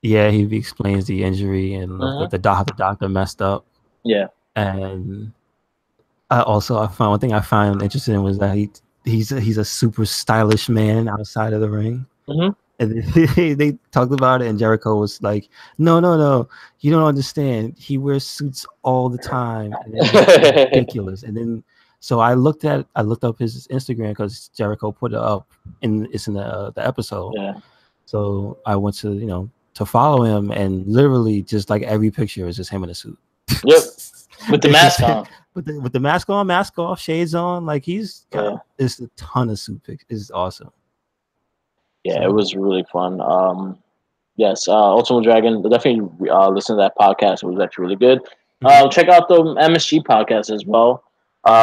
yeah, he explains the injury and Mm-hmm. the doctor messed up. Yeah. And I found one thing I found interesting was that he's a super stylish man outside of the ring. Mm-hmm. And they talked about it, and Jericho was like, "No, no, no, you don't understand. He wears suits all the time, and it's ridiculous." And then, so I looked up his Instagram because Jericho put it up, and it's in the episode. Yeah. So I went to to follow him, and literally just like every picture is just him in a suit. Yep. With the It's just mask on. with the mask on, mask off, shades on, like he's got Yeah. it's a ton of suit pics. It's awesome. Yeah, it So. was really fun. Yes, Ultimate Dragon. Definitely listen to that podcast. It was actually really good. Mhm. Check out the MSG podcast as well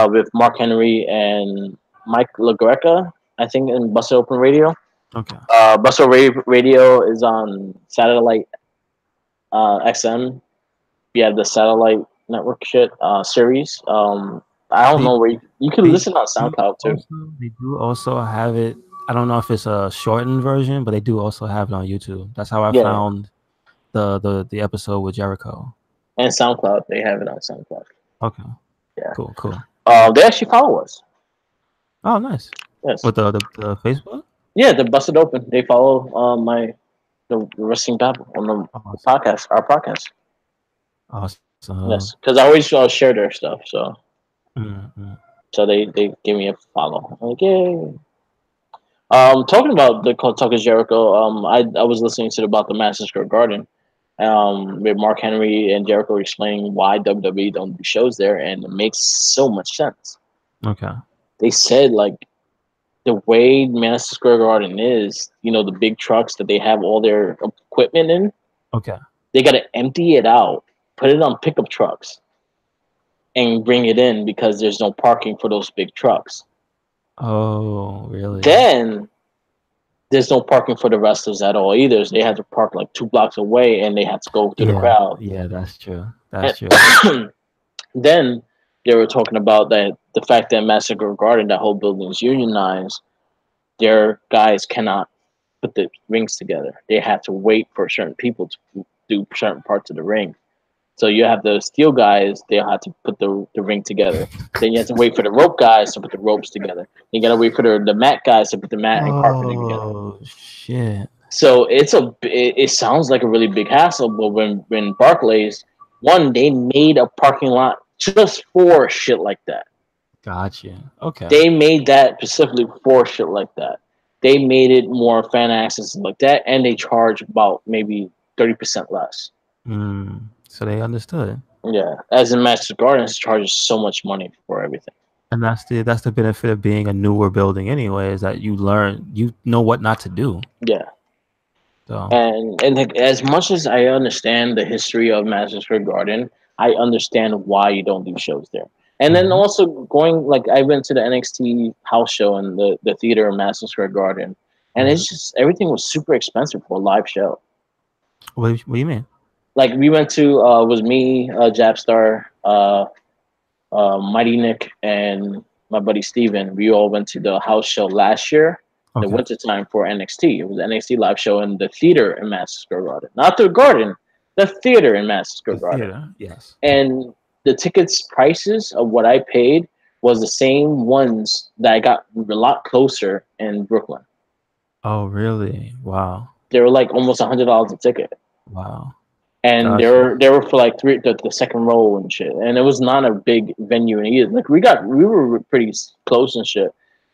with Mark Henry and Mike LaGreca, I think, in Busted Open Radio. Okay. Radio is on Satellite XM. We have the Satellite Network shit series. I don't They know where you can they listen on do SoundCloud too. also have it. I don't know if it's a shortened version, but they do also have it on YouTube. That's how I Yeah, found the episode with Jericho. and SoundCloud. They have it on SoundCloud. Okay. Yeah. Cool. They actually follow us. Oh, nice. Yes. With the Facebook? Yeah, they're busted open. They follow the wrestling babble on the Awesome. podcast, our podcast. Awesome. Yes, because I always share their stuff. So Mm-hmm. they give me a follow. I'm like, yay. Talking about the Tucker Jericho. I was listening to about the Madison Square Garden. With Mark Henry and Jericho explaining why WWE don't do shows there, and it makes so much sense. Okay. They said like the way Madison Square Garden is, the big trucks that they have all their equipment in, Okay. they got to empty it out, put it on pickup trucks, and bring it in because there's no parking for those big trucks. Oh, really? Then there's no parking for the wrestlers at all either. So they had to park like 2 blocks away, and they had to go through the Yeah. crowd. Yeah, that's true. That's true. And then they were talking about that the fact that Madison Square Garden, that whole building is unionized. Their guys cannot put the rings together. They have to wait for certain people to do certain parts of the ring. So you have the steel guys, they'll have to put the ring together. Then you have to wait for the rope guys to put the ropes together. You gotta wait for the mat guys to put the mat and carpeting together. Oh shit. So it sounds like a really big hassle, but when Barclays, one, they made a parking lot just for shit like that. Gotcha. Okay. They made that specifically for shit like that. They made it more fan access like that, and they charge about maybe 30% less. So they understood. Yeah, as in Madison Gardens charges so much money for everything. And that's the benefit of being a newer building anyway, is that you know what not to do. Yeah, So and like, as much as I understand the history of Madison Square Garden, I understand why you don't do shows there. And then also going like I went to the NXT house show in the theater in Madison Square Garden, and it's just everything was super expensive for a live show. what do you mean? Like we went to was me, Japstar, Mighty Nick, and my buddy Steven, we all went to the house show last year, the Okay. winter time for NXT. It was an NXT live show in the theater in Madison Square Garden, not the Garden, the theater in Madison Square The Garden. theater, yes. And the tickets prices of what I paid was the same ones that I got a lot closer in Brooklyn. Oh, really? Wow. They were like almost $100 a ticket, Wow. and they Gotcha. were they were for like the second row and shit. And it was not a big venue and either. Like we were pretty close and shit,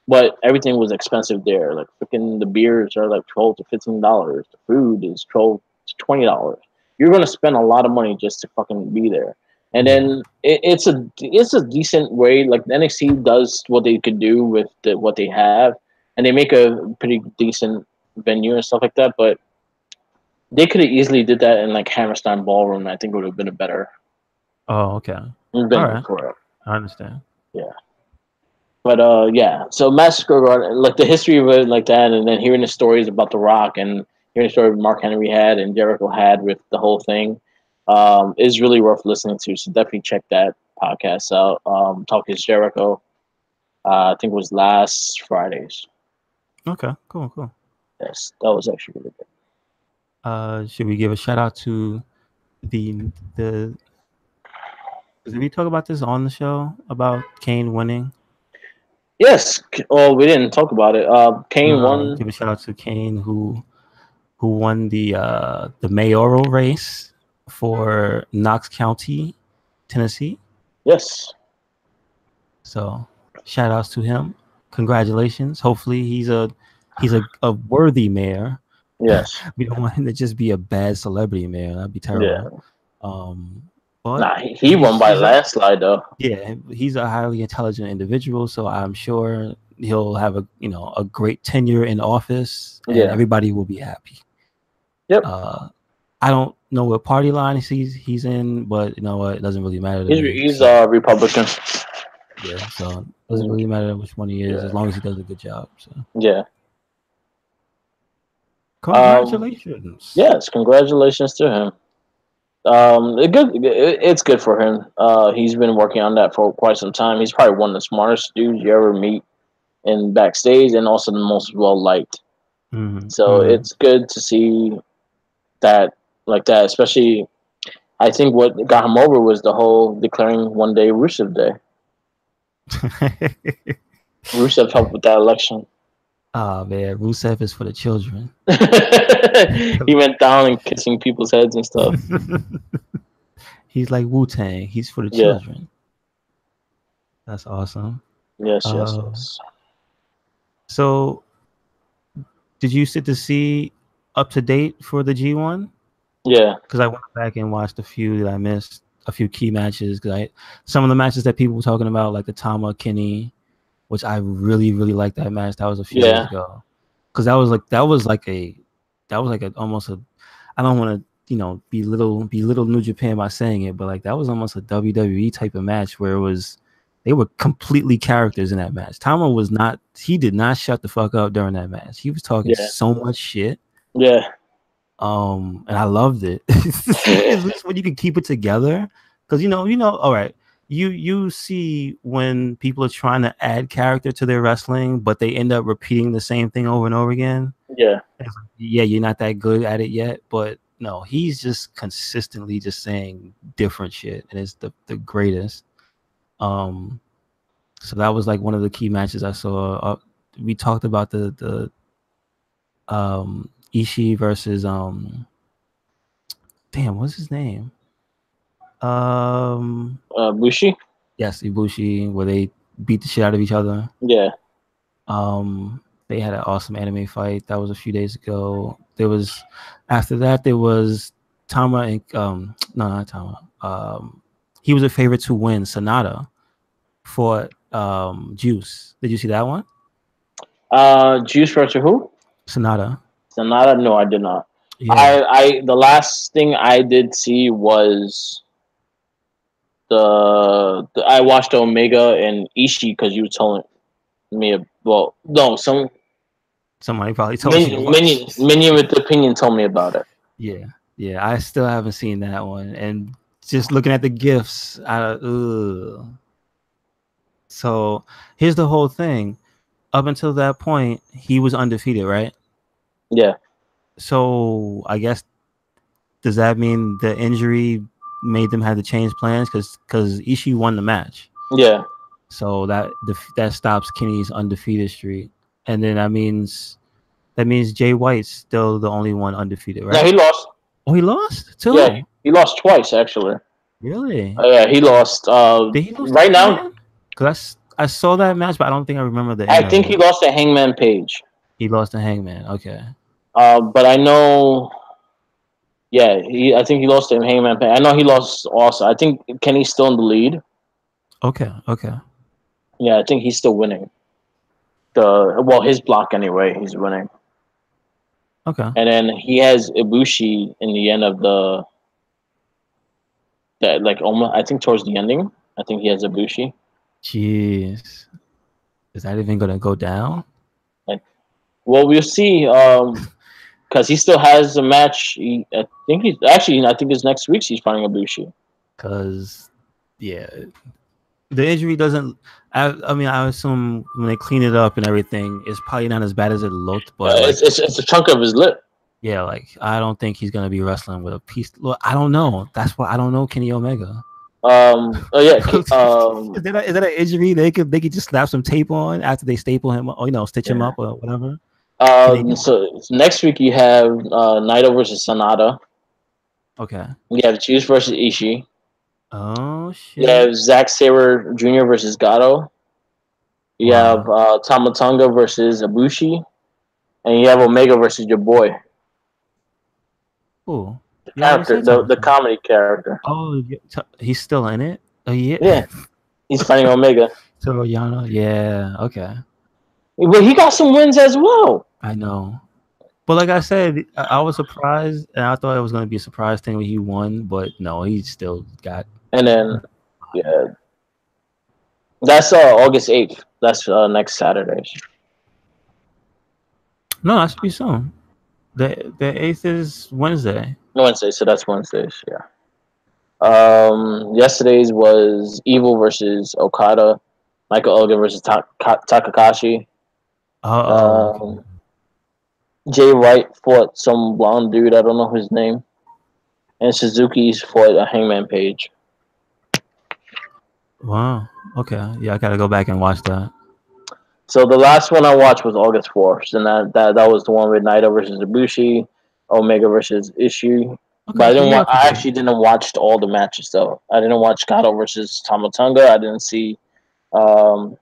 but everything was expensive there. Like freaking the beers are like $12 to $15. The food is $12 to $20. You're gonna spend a lot of money just to fucking be there. And Yeah. then it's a decent way. Like the NXT does what they could do with what they have, and they make a pretty decent venue and stuff like that. But they could have easily did that in like Hammerstein Ballroom. I think it would have been a better Oh, okay. All venue right. for it. I understand. Yeah. But yeah. So Massacre Garden, like the history of it, like that, and then hearing the stories about The Rock and hearing the story Mark Henry had and Jericho had with the whole thing, is really worth listening to. So definitely check that podcast out. Talk is Jericho. I think it was last Fridays. Okay. Cool. Cool. Yes, that was actually really good. Should we give a shout out to the? Did we talk about this on the show about Kane winning? Yes. Oh, we didn't talk about it. Kane No. won. Give a shout out to Kane who won the mayoral race for Knox County, Tennessee. Yes. So shout outs to him. Congratulations. Hopefully he's a worthy mayor. Yes. We don't want him to just be a bad celebrity mayor. That'd be Yeah. terrible. Um, but Nah, he won by he's a landslide though. yeah, he's a highly intelligent individual, so I'm sure he'll have a great tenure in office and Yeah. everybody will be happy. Yep. I don't know what party line he's in, but you know what? It doesn't really matter to me. He's So Republican. yeah, so it doesn't really matter which one he is Yeah. as long as he does a good job. So Yeah. congratulations. Yes. Congratulations to him. It's good for him. He's been working on that for quite some time. He's probably one of the smartest dudes you ever meet in backstage, and also the most well liked. Mm-hmm. So it's good to see that like that. Especially, I think what got him over was the whole declaring one day Rusev Day. Rusev helped with that election. Oh man, Rusev is for the children. He went down and kissing people's heads and stuff. He's like Wu-Tang. He's for the Yeah. children. That's awesome. Yes. Yes. So, did you sit to see up to date for the G1? Yeah. Because I went back and watched a few that I missed, a few key matches. Because some of the matches that people were talking about, like the Tama Kenny, which I really liked that match. That was a few years ago. Because that was like almost a. I don't want to belittle New Japan by saying it, but like that was almost a WWE type of match where they were completely characters in that match. Tama did not shut the fuck up during that match. He was talking so much shit. Yeah. And I loved it. At least when you can keep it together. Because all right. You see when people are trying to add character to their wrestling, but they end up repeating the same thing over and over again. Yeah. Yeah, you're not that good at it yet, but no, he's just consistently just saying different shit, and it's the greatest. So that was like one of the key matches I saw. We talked about the Ishii versus damn, what's his name? Bushi. Yes, Ibushi, where they beat the shit out of each other. Yeah. They had an awesome anime fight. That was a few days ago. After that there was Tama and no, not Tama. He was a favorite to win. Sonata fought Juice. Did you see that one? Juice versus who? Sonata. No, I did not. Yeah. I the last thing I did see was I watched Omega and Ishii because you were telling me. Well, no, somebody probably told you to watch. Minion with opinion told me about it. Yeah. I still haven't seen that one, and just looking at the gifs, So here's the whole thing. Up until that point, he was undefeated, right? Yeah, So I guess does that mean the injury made them have to change plans? Because Ishii won the match, yeah. so that stops Kenny's undefeated streak, and then that means Jay White's still the only one undefeated, No, right? he lost. Oh, he lost Yeah, too. he lost twice actually. Really? Yeah, he lost. Did he lose to Right now, Hangman? Because I saw that match, but I don't think I remember the I end of think he it. lost to Hangman Page. He lost to Hangman. Okay. But I know. Yeah, I think he lost to Hangman Page. I know he lost also. I think Kenny's still in the lead. Okay. Okay. Yeah, I think he's still winning. His block anyway, he's winning. Okay. And then he has Ibushi in the end of that, like, almost. I think towards the ending. I think he has Ibushi. Jeez. Is that even gonna go down? Like, well, we'll see. Because he still has a match. I think he's actually. I think it's next week. He's fighting Ibushi. Because yeah, the injury doesn't. I mean, I assume when they clean it up and everything, it's probably not as bad as it looked. But like, It's a chunk of his lip. yeah, like I don't think he's gonna be wrestling with a piece. Look, I don't know. That's why I don't know Kenny Omega. Oh yeah. Is that an injury they could just slap some tape on after they staple him or stitch him Yeah. up or whatever? Can they do that? So next week you have Naito versus Sonata. Okay. You have Juice versus Ishii. Oh You shit! have Zack Sabre Jr. versus Gato. You have Wow. Tamatonga versus Ibushi, and you have Omega versus your boy, Cool. the You already character, said the Thomas. comedy character. Oh, he's still in it. Oh yeah. Yeah, he's fighting Omega, Yano. Yeah. Okay. but he got some wins as well. I know. But like I said, I was surprised, and I thought it was going to be a surprise thing when he won. But no, he still got. And then yeah, that's August 8th. That's next Saturday. No, that should be soon. The 8th is Wednesday. Wednesday, so that's Wednesdays. Yeah. Yesterday's was Evil versus Okada, Michael Elgin versus Takakashi. Okay. Um, Jay White fought some blonde dude. I don't know his name. And Suzuki's fought a Hangman Page. Wow. Okay. Yeah, I gotta go back and watch that. So the last one I watched was August 4th, and that was the one with Naito versus Ibushi, Omega versus Ishii. But Okay, I so didn't. you're up to I date. actually didn't watch all the matches though. I didn't watch Kato versus Tamatonga. I didn't see um,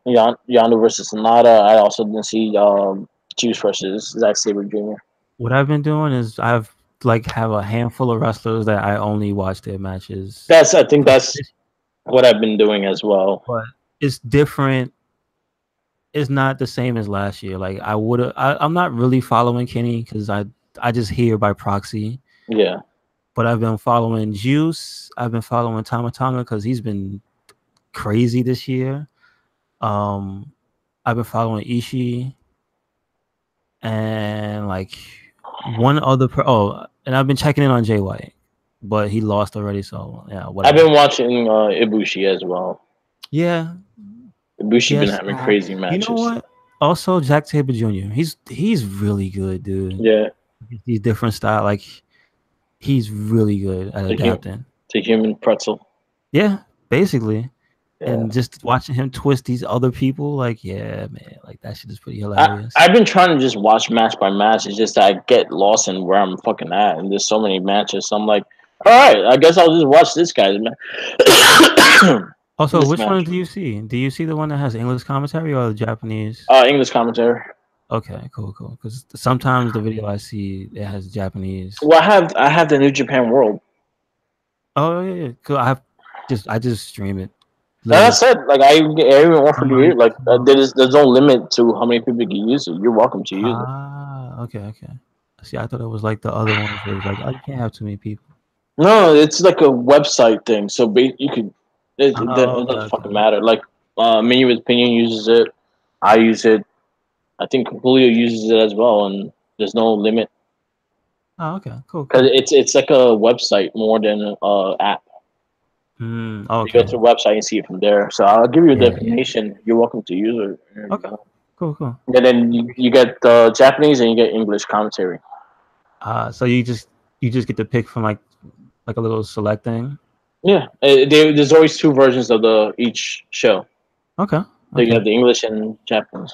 Yano versus Sonata. I also didn't see Juice versus Zack Sabre Jr. What I've been doing is I've like have a handful of wrestlers that I only watch their matches. I think that's what I've been doing as well. But it's different. It's not the same as last year. Like I'm not really following Kenny because I just hear by proxy. Yeah. But I've been following Juice. I've been following Tama because he's been crazy this year. I've been following Ishii and like one other. And I've been checking in on Jay White, but he lost already. So yeah, I've whatever. been watching Ibushi as well. Yeah. Ibushi been Yes. having crazy You know matches. what? Also, Jack Taylor Jr. He's really good, dude. Yeah. He's different style. Like he's really good at adapting. The human pretzel. Yeah, basically. Yeah. And just watching him twist these other people, like, yeah, man, like that shit is pretty hilarious. I've been trying to just watch match by match. It's just that I get lost in where I'm fucking at, and there's so many matches. So I'm like, all right, I guess I'll just watch this guy's match. Also, This which one match. do you see? Do you see the one that has English commentary or the Japanese? English commentary. Okay, cool. Because sometimes the video I see it has Japanese. Well, I have the New Japan World. Oh yeah. Cool. I just stream it. Like I said, like I even offer to use. Like there's no limit to how many people can use it. You're welcome to use it. Okay. See, I thought it was like the other ones where it's like, oh, you can't have too many people. No, it's like a website thing. So you could. It doesn't fucking matter. Like Menu with Opinion uses it. I use it. I think Julio uses it as well, and there's no limit. Oh, okay, cool. Because it's like a website more than an app. You go to Okay. the website and see it from there. So I'll give you the Yeah, yeah. information. You're welcome to use it. And, Okay. Cool, cool. and then you get Japanese and you get English commentary. So you just get to pick from like a little select thing. Yeah, there's always two versions of the each show. Okay. So you Okay. have the English and Japanese.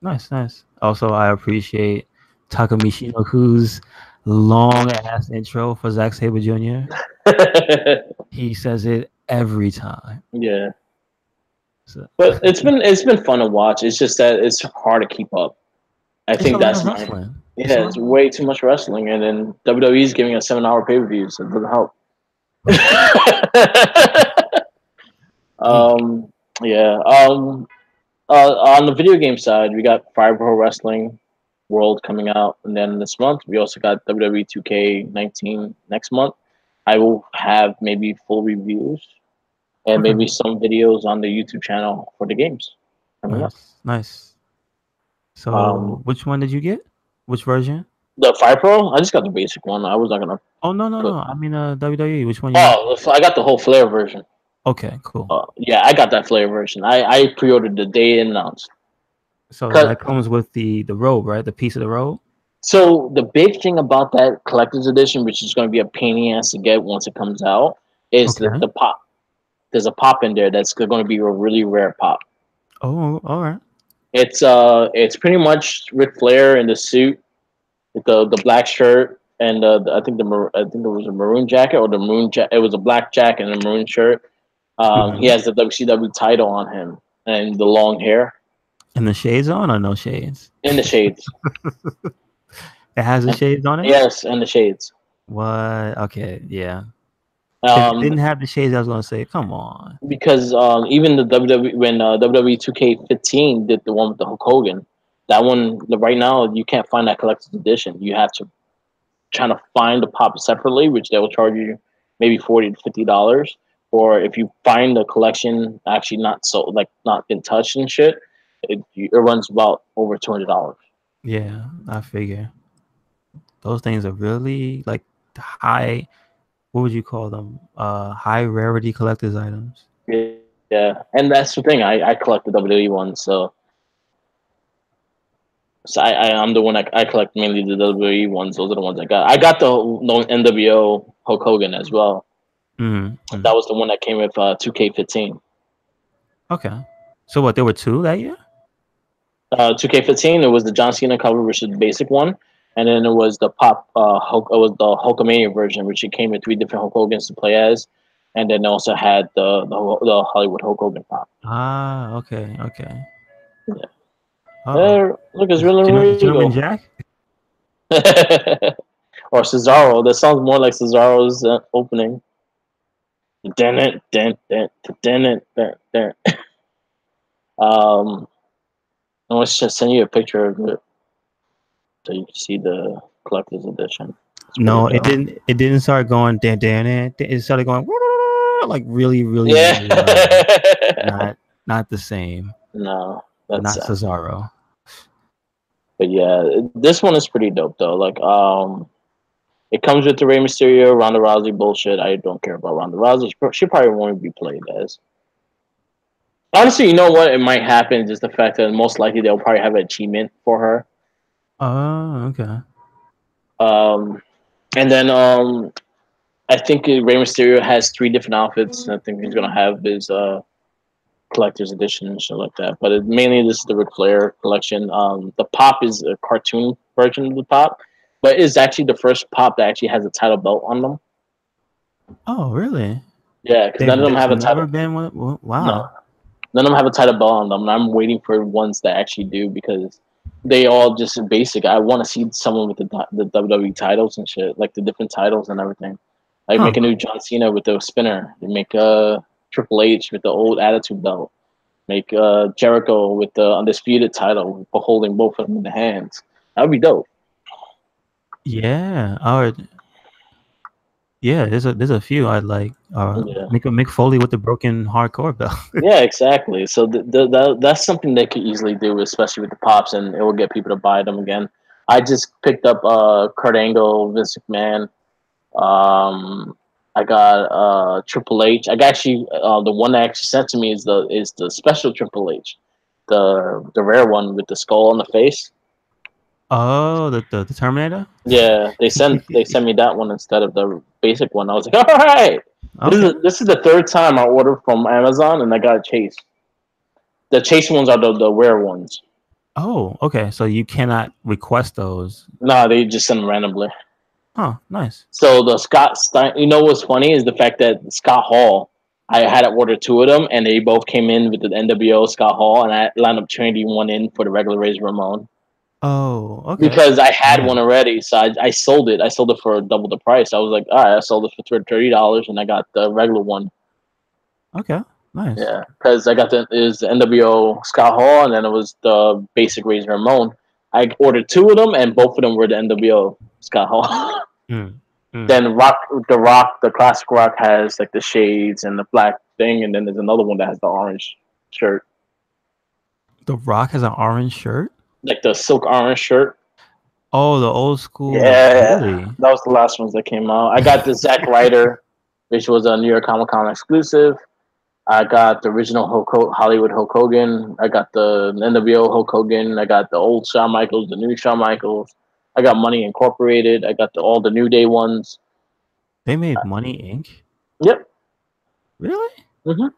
Nice, nice. Also, I appreciate Takamichi Shinoku's long ass intro for Zack Sabre Jr. He says it every time. Yeah, So, but it's been fun to watch. It's just that it's hard to keep up. I it's a think lot that's of my wrestling. It's a yeah. lot It's of way too much wrestling, and then WWE is giving us 7 hour pay per views. So it doesn't help. Damn. um, yeah. On the video game side, we got Fire Pro Wrestling World coming out, and then this month we also got WWE 2K19 next month. I will have maybe full reviews and Okay. maybe some videos on the YouTube channel for the games coming up. Nice, nice. Um, So, which one did you get? Which version? the Fire Pro, I just got the basic one. I was not gonna Oh no, no, put. no. I mean, WWE. Which one you? Oh, I got the whole Flare version. Okay, cool. Yeah, I got that Flare version. I pre-ordered the day it announced. So Cause that comes with the robe, right? The piece of the robe. so the big thing about that collector's edition, which is going to be a pain in the ass to get once it comes out, is Okay. the pop. There's a pop in there that's going to be a really rare pop. Oh, all right. It's pretty much Ric Flair in the suit with the black shirt and I think it was a maroon jacket or the maroon it was a black jacket and a maroon shirt. He Mhm. has the WCW title on him and the long hair And the shades on or no shades? in the shades. It has the And, shades on it. yes, and the shades. What? Okay, yeah. If it Um, didn't have the shades, I was gonna say, come on. because even the WWE when WWE 2K15 did the one with the Hulk Hogan, that one right now you can't find that collector's edition. You have to try to find the pop separately, which they will charge you maybe $40 to $50. Or if you find the collection actually not been touched and shit, it runs about over $200. Yeah, I figure those things are really like high. What would you call them? High rarity collector's items. Yeah, and that's the thing. I collect the WWE ones, so I'm the one I collect mainly the WWE ones. Those are the ones I got. I got the NWO Hulk Hogan as well. Mm-hmm. That was the one that came with 2K15. Okay. So what? There were two that year. 2K15, it was the John Cena cover, which is the basic one, and then it was the pop Hulk. It was the Hulkamania version, which it came with 3 different Hulk Hogans to play as, and then also had the Hollywood Hulk Hogan pop. Ah, okay, okay. Yeah. Oh, There, look, it's really Gentleman regal. Jack. Or Cesaro. That sounds more like Cesaro's opening. Dun it, dun, dun, dun it, dun, dun. Um, I want to just send you a picture of it so you can see the collector's edition. It's pretty No, it dope. didn't. It didn't start going dan dan dan. It started going like really, really, Yeah. really loud. Not the same. No, that's Not sad. Cesaro. But yeah, this one is pretty dope though. Like, it comes with the Rey Mysterio, Ronda Rousey bullshit. I don't care about Ronda Rousey. She probably won't be played as. Honestly, you know what? It might happen. Just the fact that most likely they'll probably have an achievement for her. Oh, okay. And then I think Rey Mysterio has 3 different outfits. I think he's gonna have his collector's edition and shit like that. But mainly this is the Ric Flair collection. The pop is a cartoon version of the pop, but it's actually the first pop that actually has a title belt on them. Oh, really? Yeah, because none of them There's have a never title. been one. No, Wow. none of them have a title belt on them. And I'm waiting for ones that actually do because they all just basic. I want to see someone with the WWE titles and shit, like the different titles and everything. Like Huh. make a new John Cena with the spinner. They make Triple H with the old Attitude belt. Make Jericho with the undisputed title, holding both of them in the hands. That would be dope. Yeah. Or yeah. There's a few I'd like. Yeah, Make a Mick Foley with the broken hardcore belt. yeah, exactly. So that's something they could easily do, especially with the pops, and it will get people to buy them again. I just picked up Kurt Angle, Vince McMahon. Um, I got Triple H. I got actually the one that actually sent to me is the special Triple H, the rare one with the skull on the face. Oh, the Terminator. Yeah, they sent me that one instead of the basic one. I was like, all right, Okay. this is the third time I ordered from Amazon and I got a Chase. The Chase ones are the rare ones. Oh, okay. So you cannot request those. Nah, they just send them randomly. Huh. Nice. So the Scott Stein, you know what's funny is the fact that Scott Hall, I had to order two of them, and they both came in with the NWO Scott Hall, and I lined up trading one in for the regular Razor Ramon Oh, okay. because I had Damn. one already. So I sold it. I sold it for double the price. I was like, all right, I sold it for $30, and I got the regular one. Okay. Nice. Yeah, because I got the is the NWO Scott Hall, and then it was the basic Razor Ramon. I ordered two of them, and both of them were the NWO Scott Hall. Mm. Mm. Then the classic Rock has like the shades and the black thing, and then there's another one that has the orange shirt, The Rock has an orange shirt. like the silk orange shirt. Oh, the old school. Yeah, Really? that was the last ones that came out. I got the Zack Ryder, which was a New York Comic Con exclusive. I got the original Hollywood Hulk Hogan. I got the NWO Hulk Hogan. I got the old Shawn Michaels, the new Shawn Michaels. I got Money Incorporated. I got all the New Day ones. They made Money Inc. Yep. Really? Mm-hmm.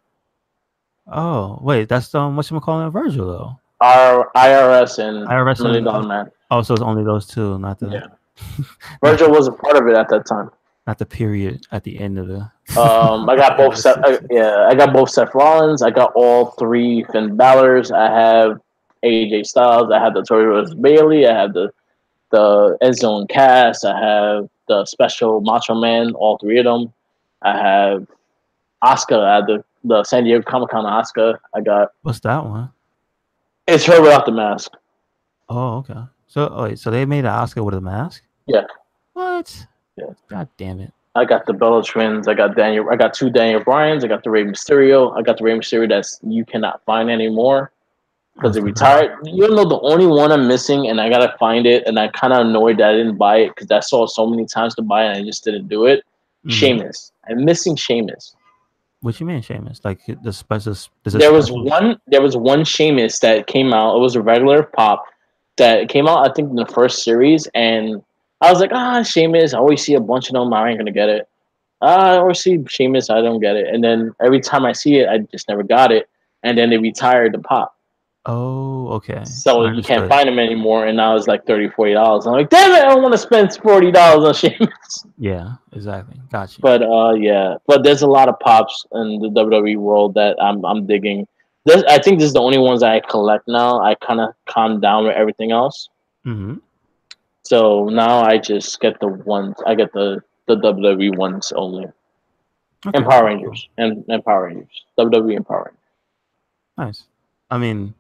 Oh, wait. That's whatchamacallit Virgil though. Our IRS and IRS Million Dollar and Man. oh, so it's only those two, not the Yeah. not Virgil was a part of it at that time. not the period at the end of the. I got both Seth, I got both Seth Rollins. I got all three Finn Balor's. I have AJ Styles. I have the Tori Rose Bailey. I have the Enzo and Cass. I have the special Macho Man. All three of them. I have Asuka. I have the San Diego Comic Con Asuka. I got What's that one? it's her without the mask. Oh, okay. So, oh, wait, so they made an Oscar with a mask? Yeah. What? Yeah. God damn it. I got the Bella Twins. I got Daniel. I got two Daniel Bryans. I got the Rey Mysterio. I got the Rey Mysterio that's you cannot find anymore because he retired. You know the only one I'm missing, and I gotta find it. And I kind of annoyed that I didn't buy it because I saw it so many times to buy it, and I just didn't do it. Sheamus. I'm missing Sheamus. What you mean, Sheamus? Like the special? There was one Sheamus that came out. It was a regular pop that came out, I think, in the first series, and I was like, Sheamus. I always see a bunch of them. I ain't gonna get it. I always see Sheamus. I don't get it. And then every time I see it, I just never got it. And then they retired the pop. Oh, okay. So you can't find them anymore. And now it's like $30, $40. I'm like, damn it, I don't want to spend $40 on Sheamus. Yeah, exactly. Gotcha. But yeah. But there's a lot of pops in the WWE world that I'm digging. I think this is the only ones I collect now. I kind of calmed down with everything else. Mm-hmm. So now I just get the ones. I get the WWE ones only. Okay, and Power Rangers. Cool. And Power Rangers. WWE and Power Rangers. Nice. I mean,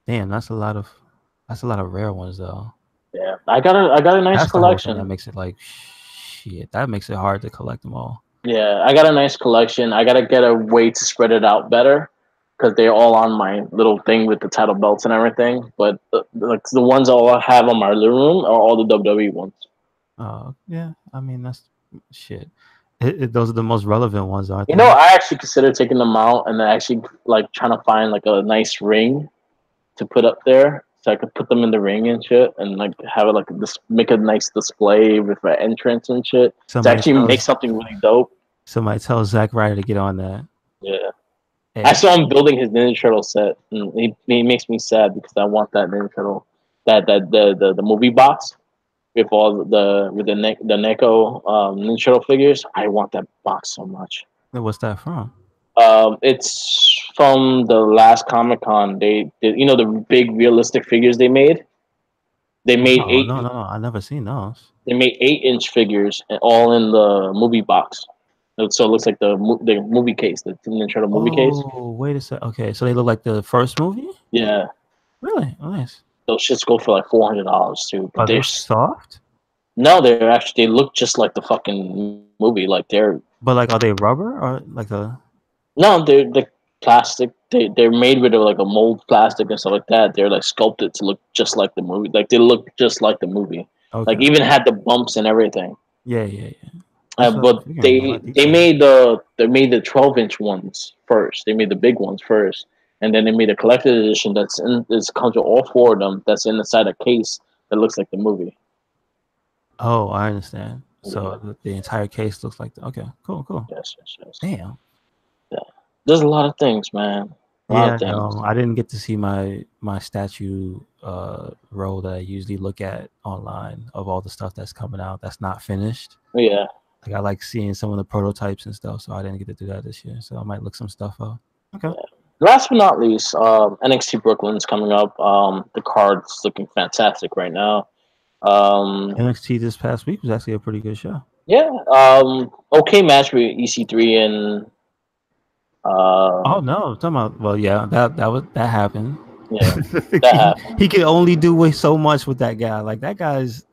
damn, that's a lot of rare ones though. Yeah. I got a nice collection. That makes it like shit. That makes it hard to collect them all. Yeah, I got a nice collection. I gotta get a way to spread it out better because they're all on my little thing with the title belts and everything. But the ones I have on my living room are all the WWE ones. Oh yeah, I mean that's shit. Those are the most relevant ones, aren't they? You know, I actually considered taking them out and actually like trying to find like a nice ring to put up there so I could put them in the ring and shit and like have it like this, make a nice display with an entrance and shit to actually make something really dope. Somebody tell Zack Ryder to get on that. Yeah. Hey. I saw him building his Ninja Turtle set, and he makes me sad because I want that Ninja Turtle, the movie box with all the Neko Ninja Turtle figures. I want that box so much. What's that from? It's from the last Comic Con. They the big realistic figures they made. They made eight. No, I never seen those. They made 8-inch figures, all in the movie box. So it looks like the movie case, the Ninja Turtle movie case. Oh, wait a sec. Okay, so they look like the first movie? Yeah. Really? Oh, nice. Those shits go for like $400 too. But they're soft? No, they look just like the fucking movie. Like they're. But like, are they rubber or like the? No, they're plastic. They're made with like a mold plastic and stuff like that. They're like sculpted to look just like the movie. Like they look just like the movie. Okay. Like even had the bumps and everything. Yeah. That's what I was But figuring. A lot of they detail. made the 12-inch ones first. They made the big ones first, and then they made a collector's edition this comes with all four of them. That's inside a case that looks like the movie. Oh, I understand. Yeah. So the entire case looks like okay, cool, cool. Yes. Yes. Yes. Damn. Yeah. There's a lot of things, man. A lot Yeah, of things. no, I didn't get to see my statue roll that I usually look at online of all the stuff that's coming out that's not finished. Yeah. Like I like seeing some of the prototypes and stuff, so I didn't get to do that this year. So I might look some stuff up. Okay. Last but not least, NXT Brooklyn's coming up. The card's looking fantastic right now. NXT this past week was actually a pretty good show. Yeah. Okay match with EC3 and Oh no, I'm talking about well, yeah, that happened. yeah, that happened. He can only do so much with that guy. Like that guy's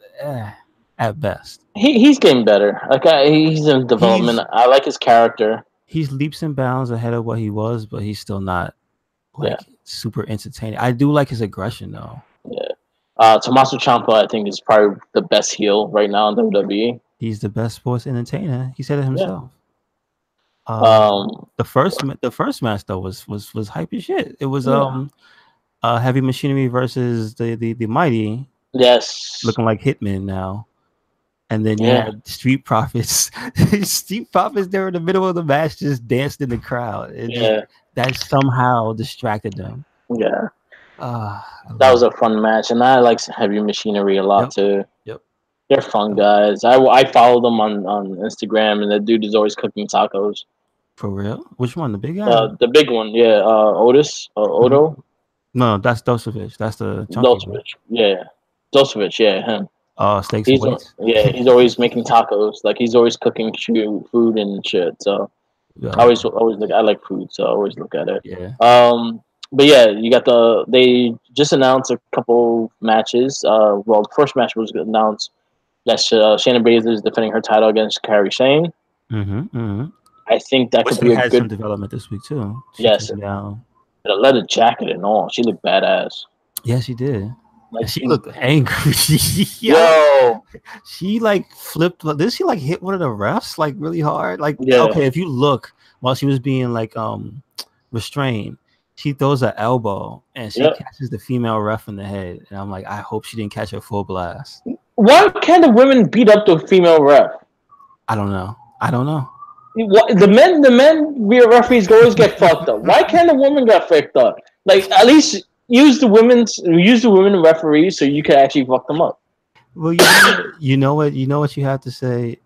at best. He's getting better. Like he's in development. He's I like his character. he's leaps and bounds ahead of what he was, but he's still not Yeah, like super entertaining. I do like his aggression though. yeah. Tommaso Ciampa, I think, is probably the best heel right now in WWE. He's the best sports entertainer. He said it Yeah. himself. Um. The first match though was hype as shit. It was Yeah. Heavy Machinery versus the Mighty, Yes. looking like Hitman now. And then you Yeah. had Street Profits. Street Profits, they were in the middle of the match just danced in the crowd. Yeah. That somehow distracted them. Yeah. I That was love a fun match, and I like Heavy Machinery a lot Yep. too. Yep. They're fun guys. I follow them on Instagram, and that dude is always cooking tacos. For real? Which one? The big guy? The big one, yeah. Otis, Odo, No, that's Dosovich. That's the chunky one. Dosovich, yeah. Dosovich, yeah, him. Steaks and He's weights. yeah, he's always making tacos. Like he's always cooking food and shit. So Yeah. I always look. I like food, so I always look at it. Yeah. But yeah, you got they just announced a couple matches. Well, the first match was announced that Shannon Baszler is defending her title against Kairi Sane. I think that could She be a had some good. development this week too. She Yes, came down. a leather jacket and all. She looked badass. Yeah, she did. Like She looked angry. yo, She like flipped. Did she like hit one of the refs like really hard? Like Yeah. okay, if you look while she was being like restrained, she throws an elbow and she Yep. catches the female ref in the head. And I'm like, I hope she didn't catch her full blast. why can't the women beat up the female ref? I don't know. The men referees always get fucked up. Why can't the women get fucked up? Like at least use the women referees so you can actually fuck them up. Well, you know what you have to say.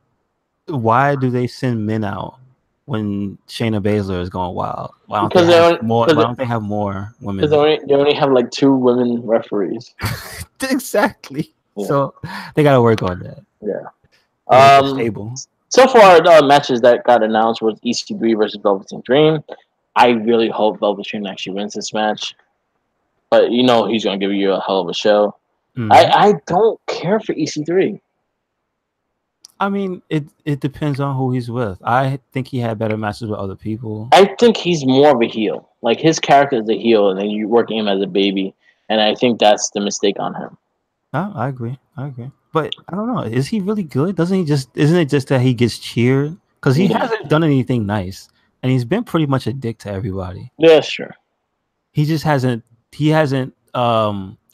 Why do they send men out when Shayna Baszler is going wild? Why don't Because they they're have more? Why don't they have more women? Because they only have like 2 women referees. Exactly. Yeah. So they got to work on that. Yeah. Stable. So far, the matches that got announced was EC3 versus Velveteen Dream. I really hope Velveteen actually wins this match, but you know he's gonna give you a hell of a show. I don't care for EC3. I mean, it depends on who he's with. I think he had better matches with other people. I think he's more of a heel. Like his character is a heel, and then you're working him as a baby, and I think that's the mistake on him. I agree. But I don't know. Is he really good? Isn't it just that he gets cheered? Because he hasn't done anything nice, and he's been pretty much a dick to everybody. Yeah, sure. He just hasn't. He hasn't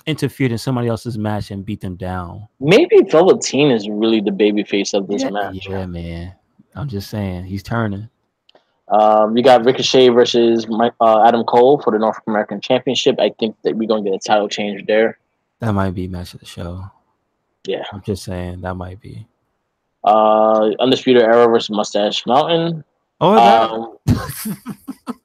interfered in somebody else's match and beat them down. Maybe Velveteen is really the baby face of this match. Yeah, man. I'm just saying he's turning. We got Ricochet versus Adam Cole for the North American Championship. I think that we're gonna get a title change there. That might be match of the show. Yeah, I'm just saying that might be. Undisputed Era versus Mustache Mountain. Or that.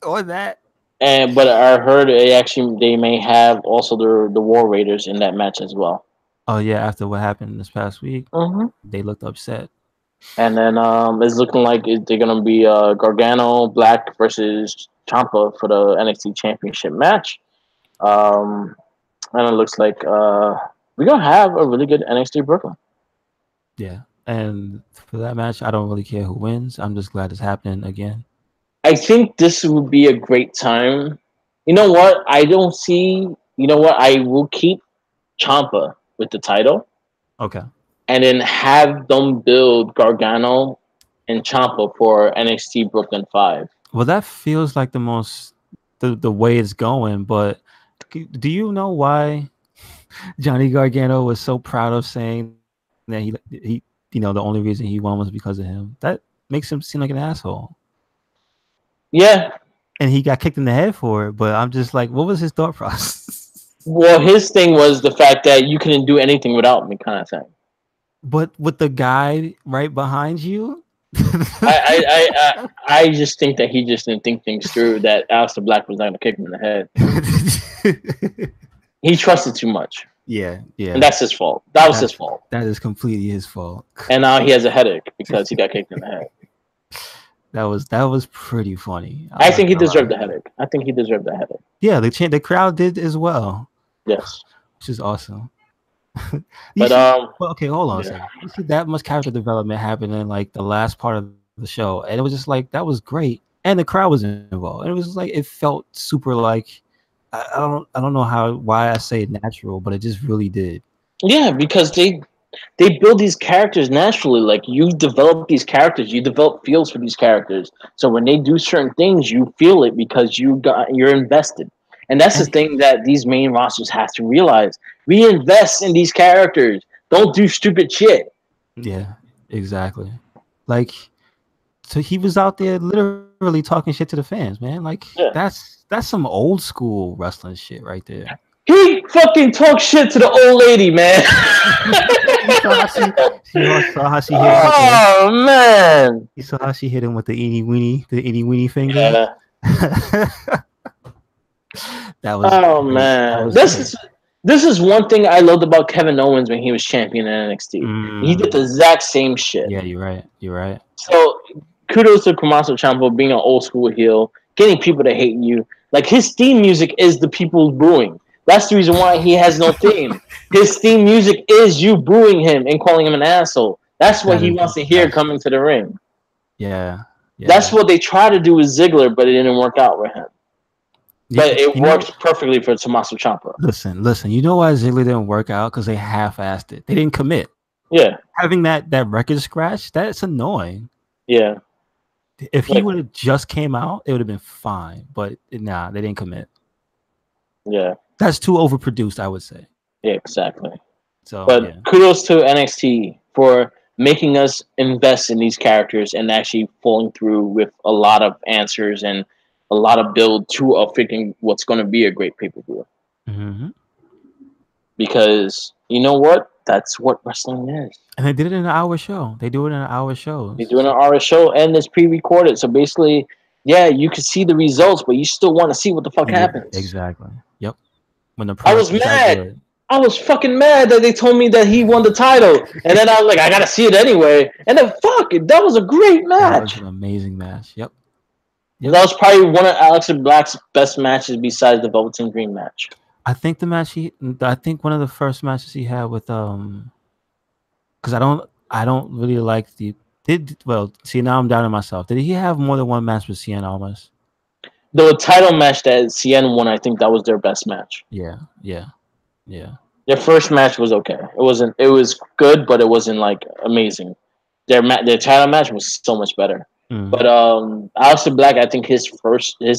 Or that. But I heard they may have also the War Raiders in that match as well. Oh yeah, after what happened this past week, they looked upset. And then it's looking like they're gonna be Gargano Black versus Ciampa for the NXT Championship match. And it looks like we're gonna have a really good NXT Brooklyn. Yeah, and for that match, I don't really care who wins. I'm just glad it's happening again. I think this would be a great time. You know what? I don't see. You know what? I will keep Ciampa with the title. Okay. And then have them build Gargano and Ciampa for NXT Brooklyn 5. Well, that feels like the way it's going. But do you know why Johnny Gargano was so proud of saying that he the only reason he won was because of him? That makes him seem like an asshole. Yeah. And he got kicked in the head for it. But I'm just like, what was his thought process? Well, his thing was the fact that you couldn't do anything without me, kind of thing. But with the guy right behind you, I just think that he just didn't think things through. That Aleister Black was not going to kick him in the head. He trusted too much. Yeah, and that's his fault. That was his fault. That is completely his fault. And now he has a headache because he got kicked in the head. That was pretty funny. I think he deserved the headache. I think he deserved the headache. Yeah, the crowd did as well. Yes, which is awesome. But okay, hold on a second. You see that much character development happened in like the last part of the show, and it was just like that was great, and the crowd was involved. And it was like it felt super like I don't know why I say natural, but it just really did. Yeah, because they build these characters naturally. Like you develop these characters, you develop feels for these characters. So when they do certain things, you feel it because you're invested. And that's the thing that these main rosters have to realize. We invest in these characters. Don't do stupid shit. Yeah, exactly. Like, so he was out there literally talking shit to the fans, man. Like, that's some old school wrestling shit right there. He fucking talks shit to the old lady, man. You saw how she hit him. Oh man! You saw how she hit him with the eeny weeny finger. Yeah. That was. Oh man! This is one thing I loved about Kevin Owens when he was champion in NXT. He did the exact same shit. Yeah, you're right. So kudos to Tommaso Ciampa being an old school heel, getting people to hate you. Like his theme music is the people booing. That's the reason why he has no theme. His theme music is you booing him and calling him an asshole. That's what he wants to hear coming to the ring. Yeah. That's what they try to do with Ziggler, but it didn't work out with him. But it works perfectly for Tommaso Ciampa. Listen. You know why Ziggler didn't work out? Because they half-assed it. They didn't commit. Yeah. Having that record scratch, that's annoying. Yeah. If he would have just came out, it would have been fine. But nah, they didn't commit. Yeah. That's too overproduced, I would say. Yeah, exactly. So, but kudos to NXT for making us invest in these characters and actually pulling through with a lot of answers and a lot of build to a freaking what's going to be a great pay-per-view. Mm-hmm. Because you know what? That's what wrestling is. And they did it in an hour show. They do it in an hour show. They do it in an hour show, and it's pre-recorded. So basically, yeah, you can see the results, but you still want to see what the fuck happens. Exactly. Yep. When the I was mad. I was fucking mad that they told me that he won the title, and then I was like, I gotta see it anyway. And then fuck it, that was a great match. That was an amazing match. Yep. That was probably one of Aleister Black's best matches besides the Velveteen Dream match. I think I think one of the first matches he had with because I don't really like see, now I'm doubting myself. Did he have more than one match with Cien Almas? The title match that Cien won, I think that was their best match. Yeah. Their first match was okay. It was good, but it wasn't like amazing. Their title match was so much better. But Aleister Black, I think his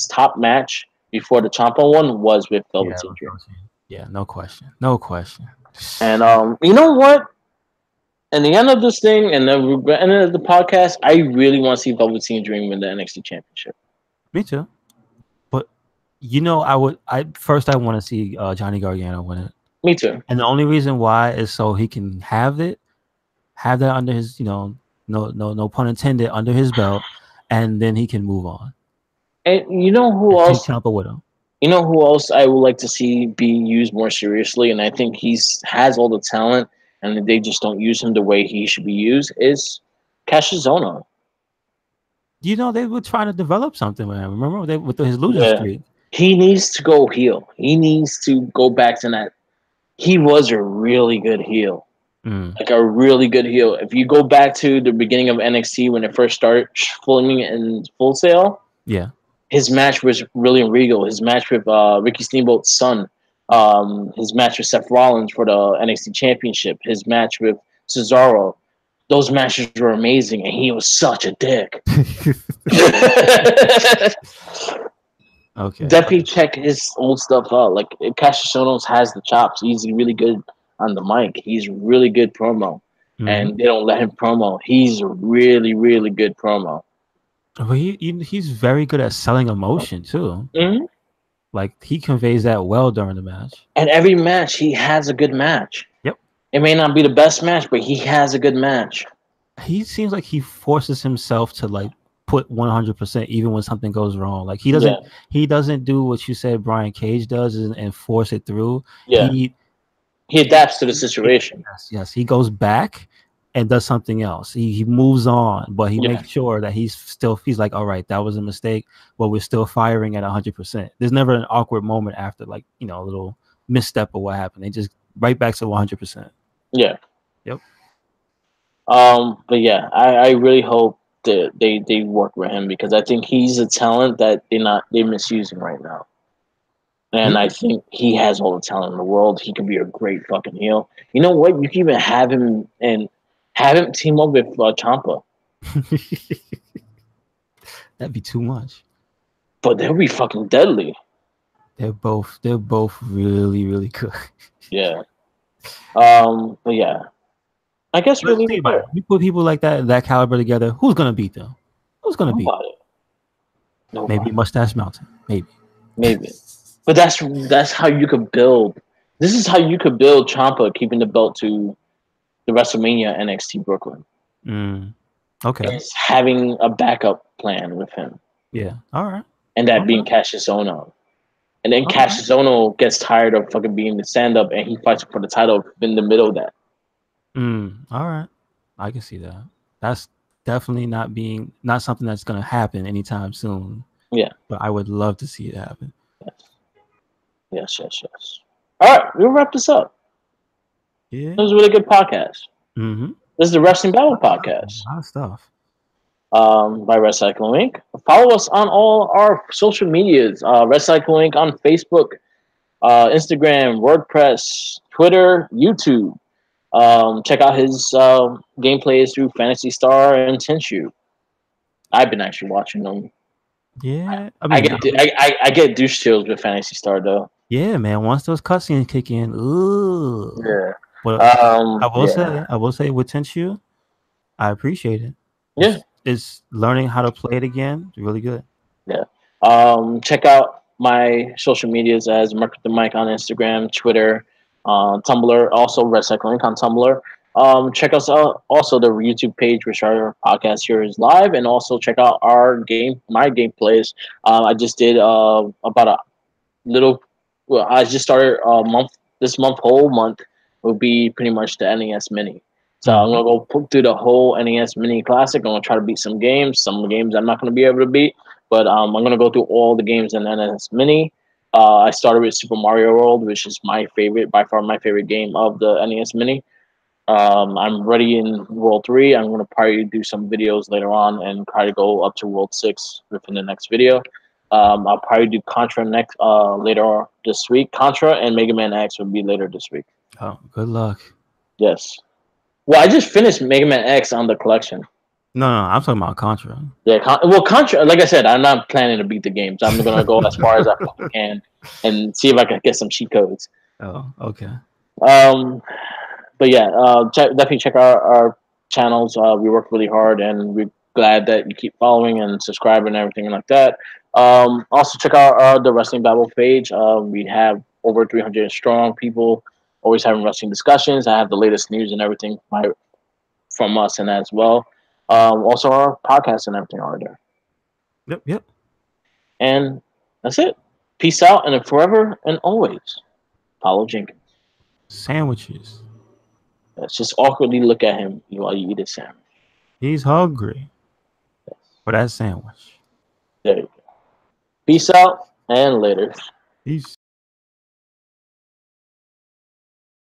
top match before the Ciampa one was with Velveteen Dream. Yeah, no question. And you know what? In the end of this thing, and the end of the podcast, I really want to see Velveteen Dream win the NXT Championship. Me too. But I want to see Johnny Gargano win it. Me too. And the only reason why is so he can have that under his, no pun intended, under his belt, and then he can move on. And you know who else? Ciampa with him. You know who else I would like to see be used more seriously, and I think has all the talent, and they just don't use him the way he should be used, is Cassius Ohno. They were trying to develop something with him. Remember with his lucha streak? He needs to go heel. He needs to go back to that. He was a really good heel. Like a really good heel. If you go back to the beginning of NXT when it first started filming in Full Sail, his match was really regal. His match with Ricky Steamboat's son, his match with Seth Rollins for the NXT Championship, his match with Cesaro, those matches were amazing, and he was such a dick. Okay. Definitely check his old stuff out. Like Cassius has the chops. He's really good on the mic. He's really good promo, Mm-hmm. and they don't let him promo. He's a really, really good promo. But he's very good at selling emotion too. Mm-hmm. Like he conveys that well during the match. And every match, he has a good match. Yep. It may not be the best match, but he has a good match. He seems like he forces himself to like put 100% even when something goes wrong. Like Yeah, he doesn't do what you said Brian Cage does and force it through. yeah. He adapts to the situation. Yes, he goes back and does something else. He moves on, but he Yeah, makes sure that he's like, all right, that was a mistake, but we're still firing at 100%. There's never an awkward moment after like, a little misstep or what happened. They just right back to 100%. yeah. Yep. But yeah, I really hope that they work with him because I think he's a talent that they're misusing right now. And Yeah. I think he has all the talent in the world. He could be a great fucking heel. You know what? You can even have him team up with Ciampa, That'd be too much. but they'll be fucking deadly. They're both really, really good. Yeah. But yeah, I guess we'll Let's leave think it about there. it. You put people like that caliber together, who's gonna beat them? Who's gonna beat them? Nobody. Maybe Nobody. Mustache Mountain. Maybe. Maybe. But that's how you could build. This is how you could build Ciampa keeping the belt to the WrestleMania NXT Brooklyn. Okay. Is having a backup plan with him, Yeah. All right. and that being Okay. Cassius Ohno. And then All right. Cassius Ohno gets tired of fucking being the stand up, and he fights for the title in the middle of that. All right. I can see that. That's definitely not something that's gonna happen anytime soon. Yeah. But I would love to see it happen. Yes. All right, we'll wrap this up. Yeah. It was a really good podcast. Mm-hmm. This is the Wrestling Battle A podcast. lot of stuff. By Red Cycle Inc. Follow us on all our social medias. Red Cycle Inc. on Facebook, Instagram, WordPress, Twitter, YouTube. Check out his gameplays through Fantasy Star and Tenshu. I've been actually watching them. Yeah. I I mean, get I get douche chills with Fantasy Star though. yeah, man. Once those cutscenes kick in, ooh. Yeah. But Yeah. I will say with Tenshu, I appreciate it. Yeah. It's learning how to play it again. It's really good. Yeah. Check out my social medias as Mark the Mike on Instagram, Twitter, Tumblr, also Red Cycle Inc. on Tumblr. Check us out also the YouTube page, which our podcast here is live, and also check out my gameplays. I just did about a little. Well, I just started a month. This whole month will be pretty much the NES Mini. So I'm gonna go through the whole NES Mini Classic. I'm gonna try to beat some games. Some games I'm not gonna be able to beat, but I'm gonna go through all the games in NES Mini. I started with Super Mario World, which is my favorite, by far my favorite game of the NES Mini. I'm ready in World 3. I'm gonna probably do some videos later on and try to go up to World 6 within the next video. I'll probably do Contra next later this week. Contra and Mega Man X will be later this week. Oh, good luck. Yes. Well, I just finished Mega Man X on the collection. No, I'm talking about Contra. Yeah, Contra. Like I said, I'm not planning to beat the games. I'm gonna go as far as I can and see if I can get some cheat codes. Oh, okay. But yeah, definitely check our channels. We work really hard, and we're glad that you keep following and subscribing and everything like that. Also check out the Wrestling Babble page. We have over 300 strong people always having wrestling discussions. I have the latest news and everything from us and that as well. Also our podcast and everything are there. Yep. And that's it. Peace out, and forever and always, Paulo Jenkins. Sandwiches. Let's just awkwardly look at him while you eat a sandwich. He's hungry for that sandwich. There you go. Peace out and later. Peace.